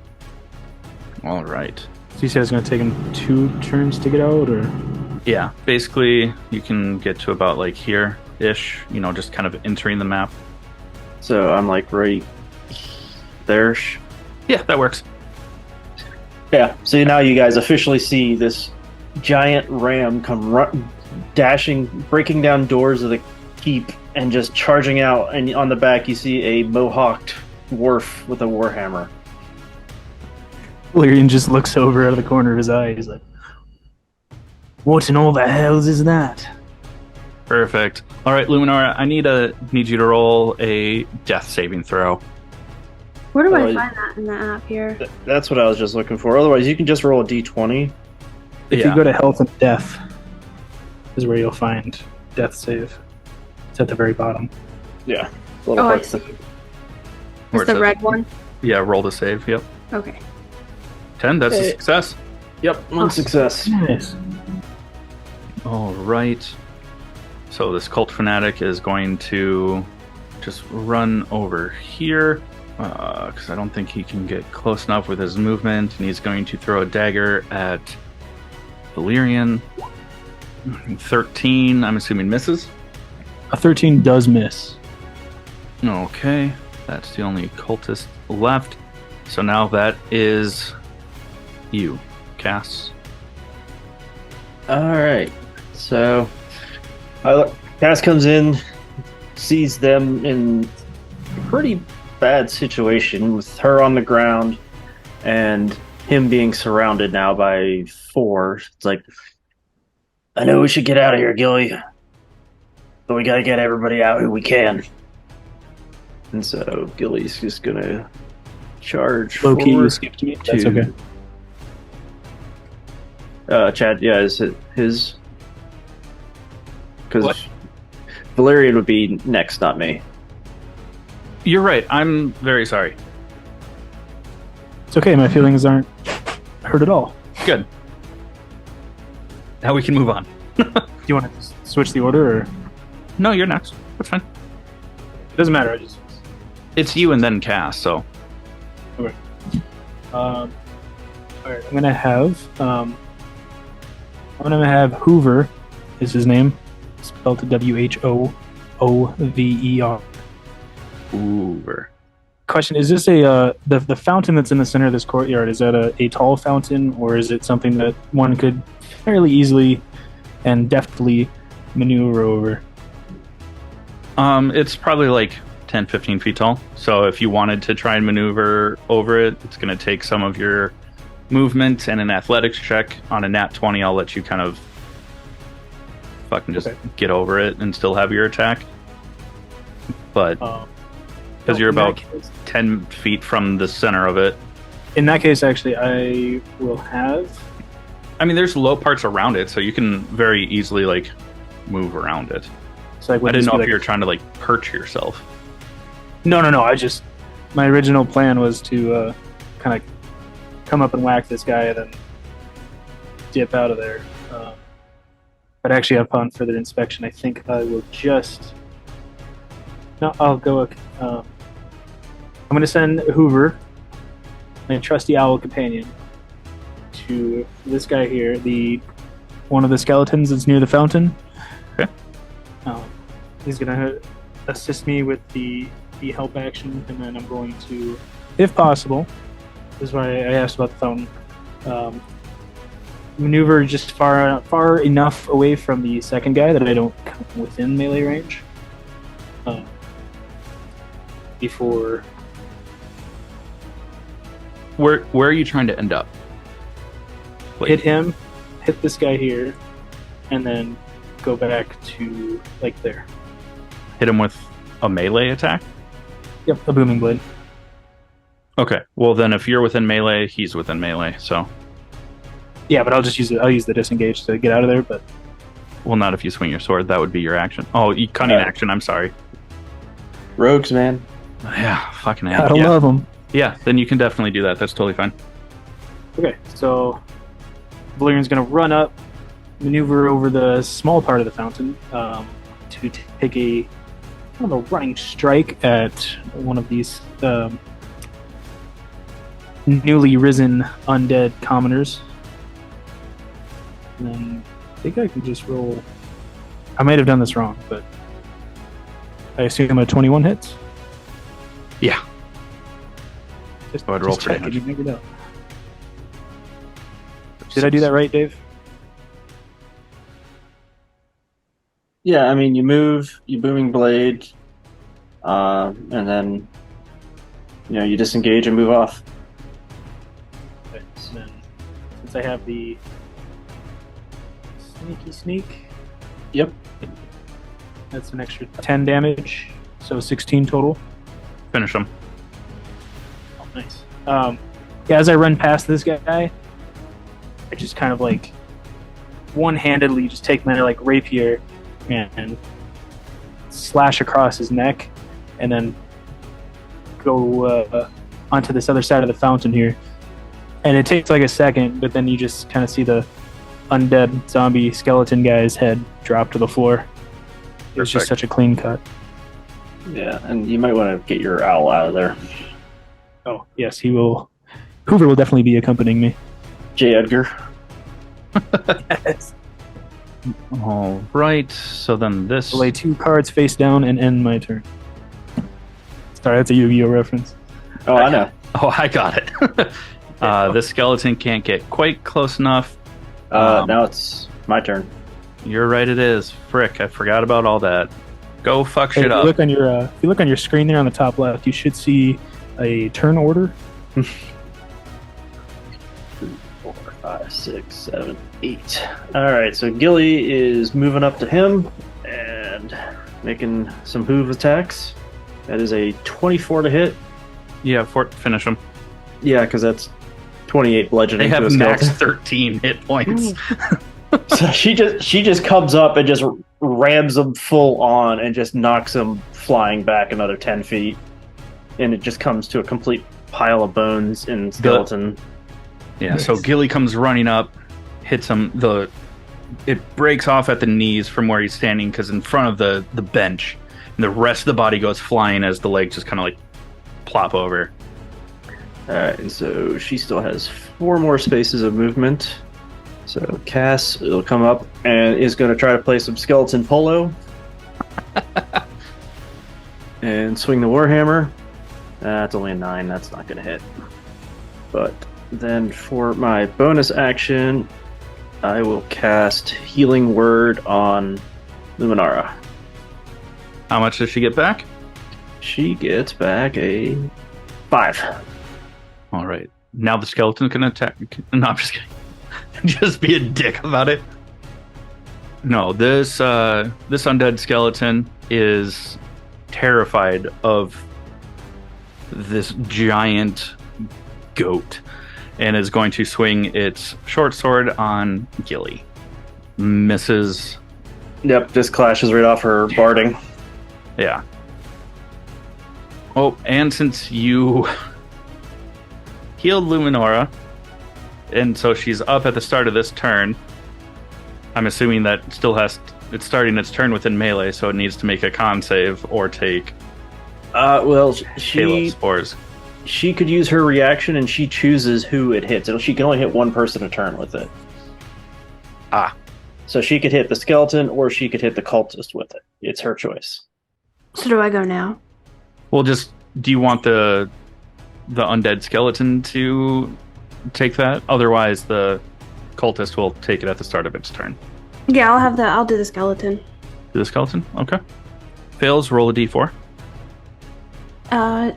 All right. So you said it's going to take him 2 turns to get out, or? Yeah, basically you can get to about here-ish, just kind of entering the map. So I'm right there. Yeah, that works. Yeah. So now you guys officially see this giant ram come dashing, breaking down doors of the keep, and just charging out. And on the back, you see a mohawked dwarf with a warhammer. Valerian just looks over out of the corner of his eye. He's like, "What in all the hells is that?" Perfect. All right, Luminora, I need you to roll a death saving throw. Where do I Oh, find that in the app here? That's what I was just looking for. Otherwise, you can just roll a d20. If Yeah. you go to health and death, is where you'll find death save. It's at the very bottom. Yeah. Oh, I see. Where It's it the says- red one. Yeah, roll to save. Yep. Okay. 10, that's a Hey. success. Yep. One success. Nice. All right. So this cult fanatic is going to just run over here because I don't think he can get close enough with his movement, and he's going to throw a dagger at Valerian. 13, I'm assuming misses. A 13 does miss. Okay, that's the only cultist left. So now that is you, Cass. All right. So, Cass comes in, sees them in a pretty bad situation with her on the ground and him being surrounded now by 4. It's like, I know we should get out of here, Gilly, but we gotta get everybody out who we can. And so Gilly's just gonna charge Low key, you forward. skipped me. That's to- okay. Chad, yeah, is it his? Because What? Valerian would be next, not me. You're right. I'm very sorry. It's okay. My feelings aren't hurt at all. Good. Now we can move on. Do you want to switch the order, or No, you're next. That's fine. it doesn't matter? I just It's you and then Cass, so. all right. I'm gonna have Hoover is his name, spelled WHOOVER. Hoover. Question: is this the fountain that's in the center of this courtyard? Is that a tall fountain, or is it something that one could fairly easily and deftly maneuver over? It's probably 10, 15 feet tall. So if you wanted to try and maneuver over it, it's going to take some of your movement and an athletics check. On a nat 20, I'll let you kind of fucking just get over it and still have your attack. But because you're in that about case- 10 feet from the center of it. In that case, actually, I will have. I mean, there's low parts around it, so you can very easily move around it. So I didn't know if you were trying to perch yourself. No. My original plan was to kind of come up and whack this guy and then dip out of there. But actually, upon further inspection, I think I will just. No, I'll go. I'm going to send Hoover, my trusty owl companion, to this guy here, one of the skeletons that's near the fountain. Okay. He's going to assist me with the help action, and then I'm going to, if possible, this is why I asked about the fountain, maneuver just far enough away from the second guy that I don't come within melee range. Before Where are you trying to end up? hit him, hit this guy here, and then go back to there. Hit him with a melee attack? Yep, a booming blade. Okay. Well, then if you're within melee, he's within melee. So, Yeah, but I'll just use it. I'll use the disengage to get out of there. But well, not if you swing your sword. That would be your action. Oh, cunning action. I'm sorry. Rogues, man. Yeah, fucking hell. gotta Yeah. love them. Yeah, then you can definitely do that. That's totally fine. Okay, so Valerian's gonna run up, maneuver over the small part of the fountain to take a kind of a running strike at one of these newly risen undead commoners. And then I think I can just roll. I might have done this wrong, but I assume a 21 hits. Yeah. Just, Go ahead, roll just for check it, damage. you never know. Did I do that right, Dave? Yeah, I mean, you move, you booming blade, and then you disengage and move off. Okay, so then, since I have the sneak, Yep. that's an extra 10 damage, so 16 total. Finish him. Oh, nice. Yeah, as I run past this guy, I just kind of like one-handedly just take my like rapier and slash across his neck, and then go onto this other side of the fountain here. And it takes like a second, but then you just kind of see the undead zombie skeleton guy's head drop to the floor. It was just Perfect. such a clean cut. Yeah, and you might want to get your owl out of there. Oh, yes, he will. Hoover will definitely be accompanying me. J. Edgar. Yes. All right. So then this. I'll lay 2 cards face down and end my turn. Sorry, that's a Yu-Gi-Oh reference. Oh, I know. Oh, I got it. This skeleton can't get quite close enough. Now it's my turn. You're right. It is. Frick! I forgot about all that. Go fuck Hey, shit if up. you look on your screen there on the top left, you should see a turn order. 4, 5, 6, 7, 8. Alright, so Gilly is moving up to him and making some hoof attacks. That is a 24 to hit. Yeah, finish him. Yeah, because that's 28 bludgeoning. They have to a max skeleton. 13 hit points. So she just comes up and just rams him full on and just knocks him flying back another 10 feet. And it just comes to a complete pile of bones and skeleton. Yeah, so Gilly comes running up, hits him. It breaks off at the knees from where he's standing because in front of the bench, and the rest of the body goes flying as the legs just kind of like plop over. Alright, and so she still has 4 more spaces of movement. So Cass will come up and is going to try to play some skeleton polo. And swing the Warhammer. That's only a 9, that's not going to hit. But then for my bonus action, I will cast Healing Word on Luminora. How much does she get back? She gets back a 5. All right. Now the skeleton can attack. No, I'm just kidding. Just be a dick about it. No, this undead skeleton is terrified of this giant goat and is going to swing its short sword on Gilly. Misses. Yep, just clashes right off her barding. Yeah. Oh, and since you healed Luminora, and so she's up at the start of this turn, I'm assuming that it's starting its turn within melee, so it needs to make a con save or take Well, Halo spores. she could use her reaction and she chooses who it hits. She can only hit one person a turn with it. Ah. So she could hit the skeleton or she could hit the cultist with it. It's her choice. So do I go now? Well, do you want the undead skeleton to take that? Otherwise, the cultist will take it at the start of its turn. Yeah, I'll do the skeleton. Do the skeleton? Okay. Fails, roll a d4.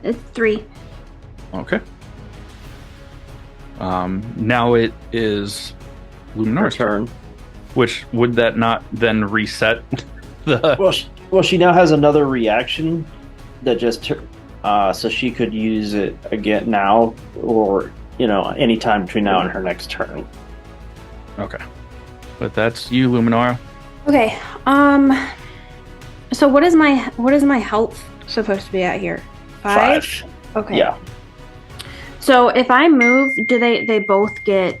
It's 3. Okay. Now it is Her Luminora's turn. turn. Which, would that not then reset the... Well, she now has another reaction that just So she could use it again now, or any time between now and her next turn. Okay. But that's you, Luminora. Okay. So what is my health supposed to be at here? 5? Okay. Yeah. So if I move, do they both get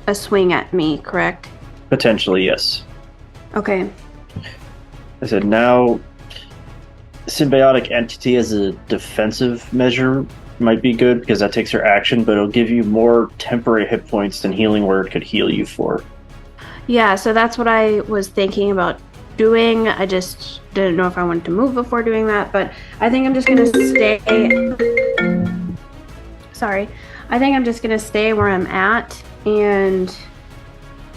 a swing at me, correct? Potentially, yes. Okay. I said now, symbiotic entity as a defensive measure might be good because that takes her action, but it'll give you more temporary hit points than healing word could heal you for. Yeah, so that's what I was thinking about doing. I just didn't know if I wanted to move before doing that, but I think I'm just gonna stay. Sorry, I think I'm just gonna stay where I'm at. And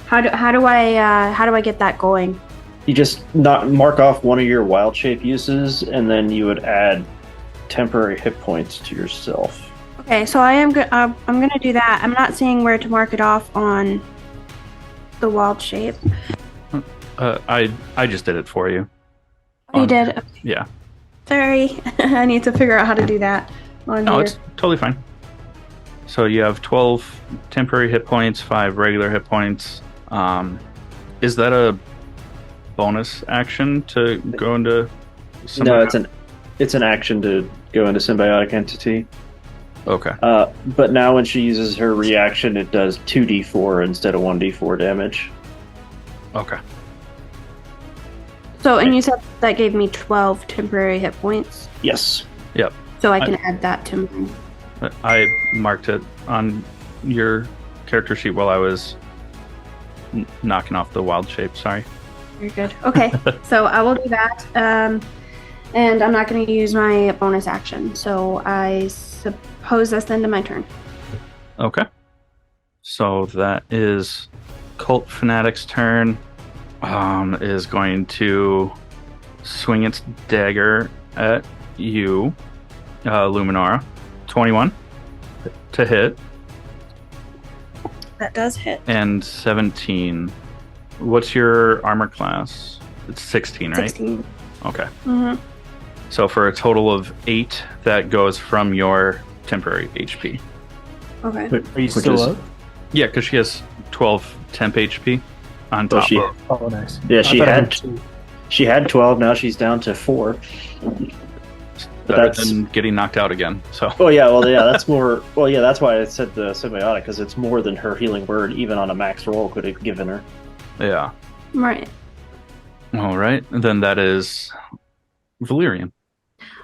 how do I get that going? You just not mark off one of your wild shape uses, and then you would add temporary hit points to yourself. Okay, so I'm gonna do that. I'm not seeing where to mark it off on the wild shape. I just did it for you. Oh, you did? Okay. Yeah. Sorry, I need to figure out how to do that on No, here. it's totally fine. So you have 12 temporary hit points, 5 regular hit points. Is that a bonus action to go into symbiotic? No, it's an action to go into symbiotic entity. Okay. But now when she uses her reaction, it does 2d4 instead of 1d4 damage. Okay. So, and you said that gave me 12 temporary hit points, Yes. Yep. so I can add that to mine. I marked it on your character sheet while I was knocking off the wild shape. Sorry. You're good. Okay, so I will do that. And I'm not going to use my bonus action. So I suppose that's the end of my turn. Okay. So that is Cult Fanatic's turn. Is going to swing its dagger at you, Luminara. 21 to hit. That does hit. And 17. What's your armor class? It's 16, right? 16. Okay. Mm-hmm. So for a total of 8, that goes from your temporary HP. Okay. Are you still up? Yeah, because she has 12 temp HP on Well, top she- of... Oh, nice. Yeah, I she thought I had 2. she had 12. Now she's down to 4. But better that's than getting knocked out again. So oh yeah, well yeah, that's more. Well yeah, that's why I said the symbiotic because it's more than her healing word, even on a max roll, could have given her. yeah. Right. All right. And then that is Valerian.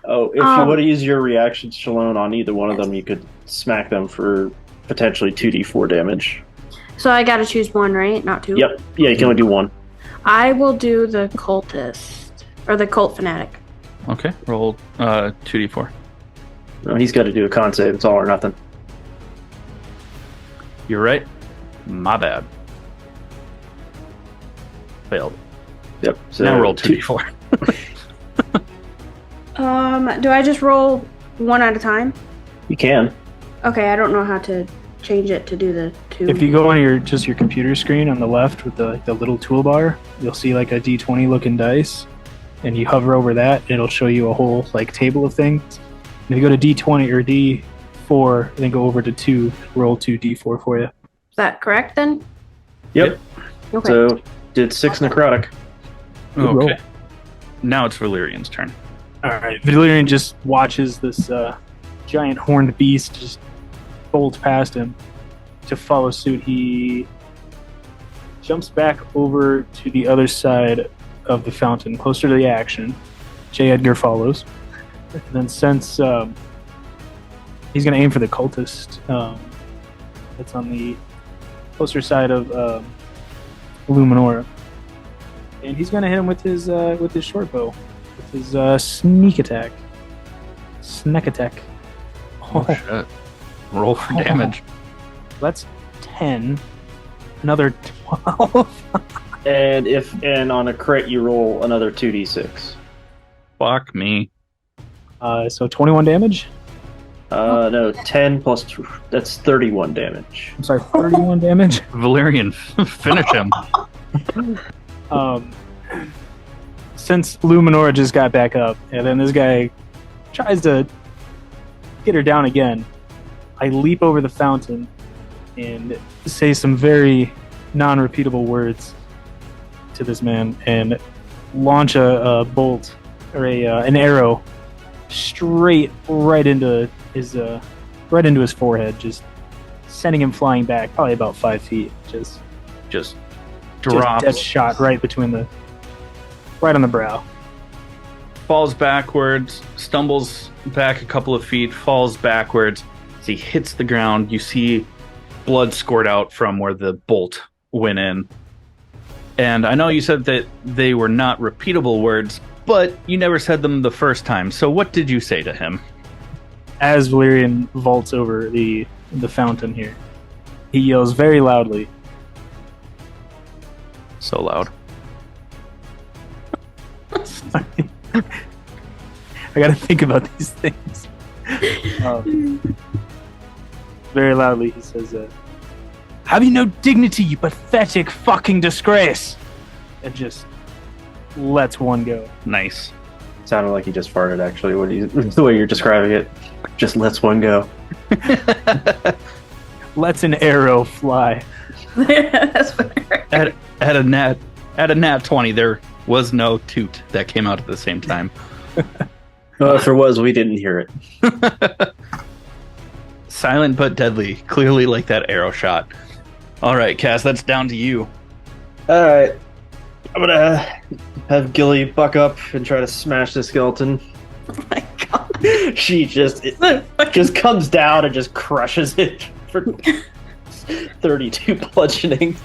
Oh, if you want to use your reactions, Schaloan, on either one of them, you could smack them for potentially 2d4 damage. So I got to choose one, right? Not two? Yep. Yeah, you can only do one. I will do the cultist, or the cult fanatic. Okay. Roll 2d4. No, he's got to do a con save. It's all or nothing. You're right. My bad. Failed. Yep. So Now roll 2d4. Do I just roll one at a time? You can. Okay, I don't know how to change it to do the two. If you go on your computer screen on the left with the little toolbar, you'll see like a D20 looking dice, and you hover over that, it'll show you a whole like table of things. And if you go to D20 or D4, then go over to 2, roll 2 D4 for you. Is that correct then? Yep. Okay. So did 6 necrotic. Good roll. Okay. Now it's Valerian's turn. All right, Valerian just watches this giant horned beast just bolt past him. To follow suit, he jumps back over to the other side of the fountain, closer to the action. J. Edgar follows. And then since he's going to aim for the cultist that's on the closer side of Luminora. And he's going to hit him with his short bow. With his sneak attack. Snack attack. Oh, shit. Roll for damage. That's 10. Another 12. And on a crit, you roll another 2d6. Fuck me. So 21 damage. No, 10 plus 2, that's 31 damage. I'm sorry, 31 damage. Valerian, finish him. Since Luminora just got back up, and then this guy tries to get her down again, I leap over the fountain and say some very non-repeatable words to this man and launch a bolt or an arrow straight right into his forehead, just sending him flying back probably about 5 feet. Just drops. dead shot right on the brow. Falls backwards, stumbles back a couple of feet, falls backwards. As he hits the ground, you see blood squirt out from where the bolt went in. And I know you said that they were not repeatable words, but you never said them the first time. So what did you say to him? As Valerian vaults over the fountain here, he yells very loudly. So loud. Sorry. I gotta think about these things. Very loudly, he says, "Have you no dignity, you pathetic fucking disgrace?" And just lets one go. Nice. Sounded like he just farted, actually, the way you're describing it. Just lets one go. Lets an arrow fly. That's what I heard. At a nat 20, there was no toot that came out at the same time. If there was, we didn't hear it. Silent but deadly, clearly like that arrow shot. All right, Cass, that's down to you. All right. I'm gonna have Gilly buck up and try to smash the skeleton. Oh my god. She just comes down and just crushes it for 32 bludgeoning.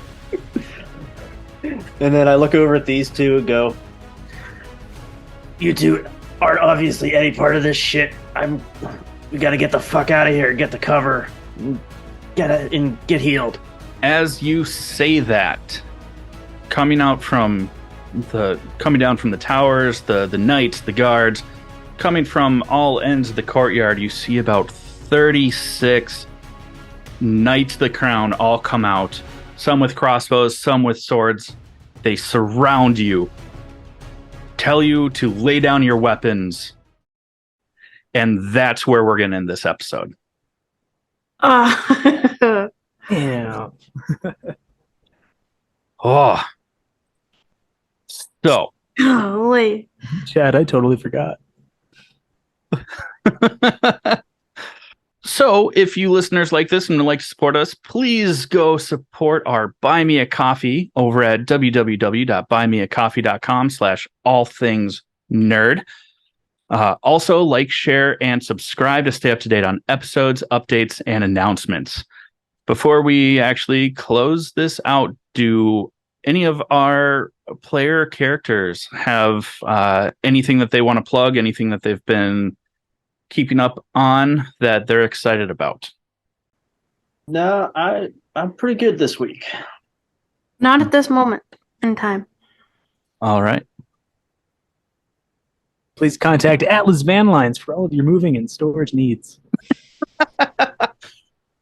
And then I look over at these two and go, "You two aren't obviously any part of this shit. We gotta get the fuck out of here, get the cover, get healed." As you say that, coming down from the towers, the knights, the guards, coming from all ends of the courtyard, you see about 36 Knights of the Crown all come out. Some with crossbows, some with swords. They surround you, tell you to lay down your weapons, and that's where we're going to end this episode. Yeah. Oh. So. Holy. Chad, I totally forgot. So, if you listeners like this and would like to support us, please go support our Buy Me a Coffee over at www.buymeacoffee.com/allthingsnerd. Also, like, share, and subscribe to stay up to date on episodes, updates, and announcements. Before we actually close this out, do any of our player characters have anything that they want to plug, anything that they've been keeping up on that they're excited about? No, I'm pretty good this week. Not at this moment in time. All right. Please contact Atlas Van Lines for all of your moving and storage needs.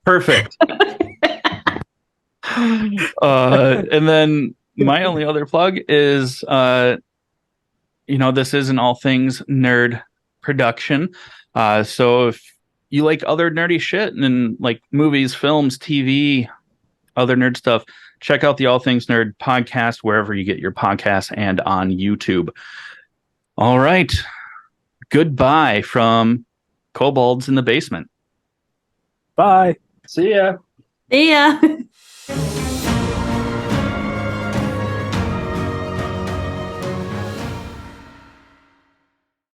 Perfect. And then my only other plug is, this is an all things nerd production. So if you like other nerdy shit and like movies, films, TV, other nerd stuff, check out the All Things Nerd podcast wherever you get your podcasts and on YouTube. All right. Goodbye from Kobolds in the Basement. Bye. See ya. See ya.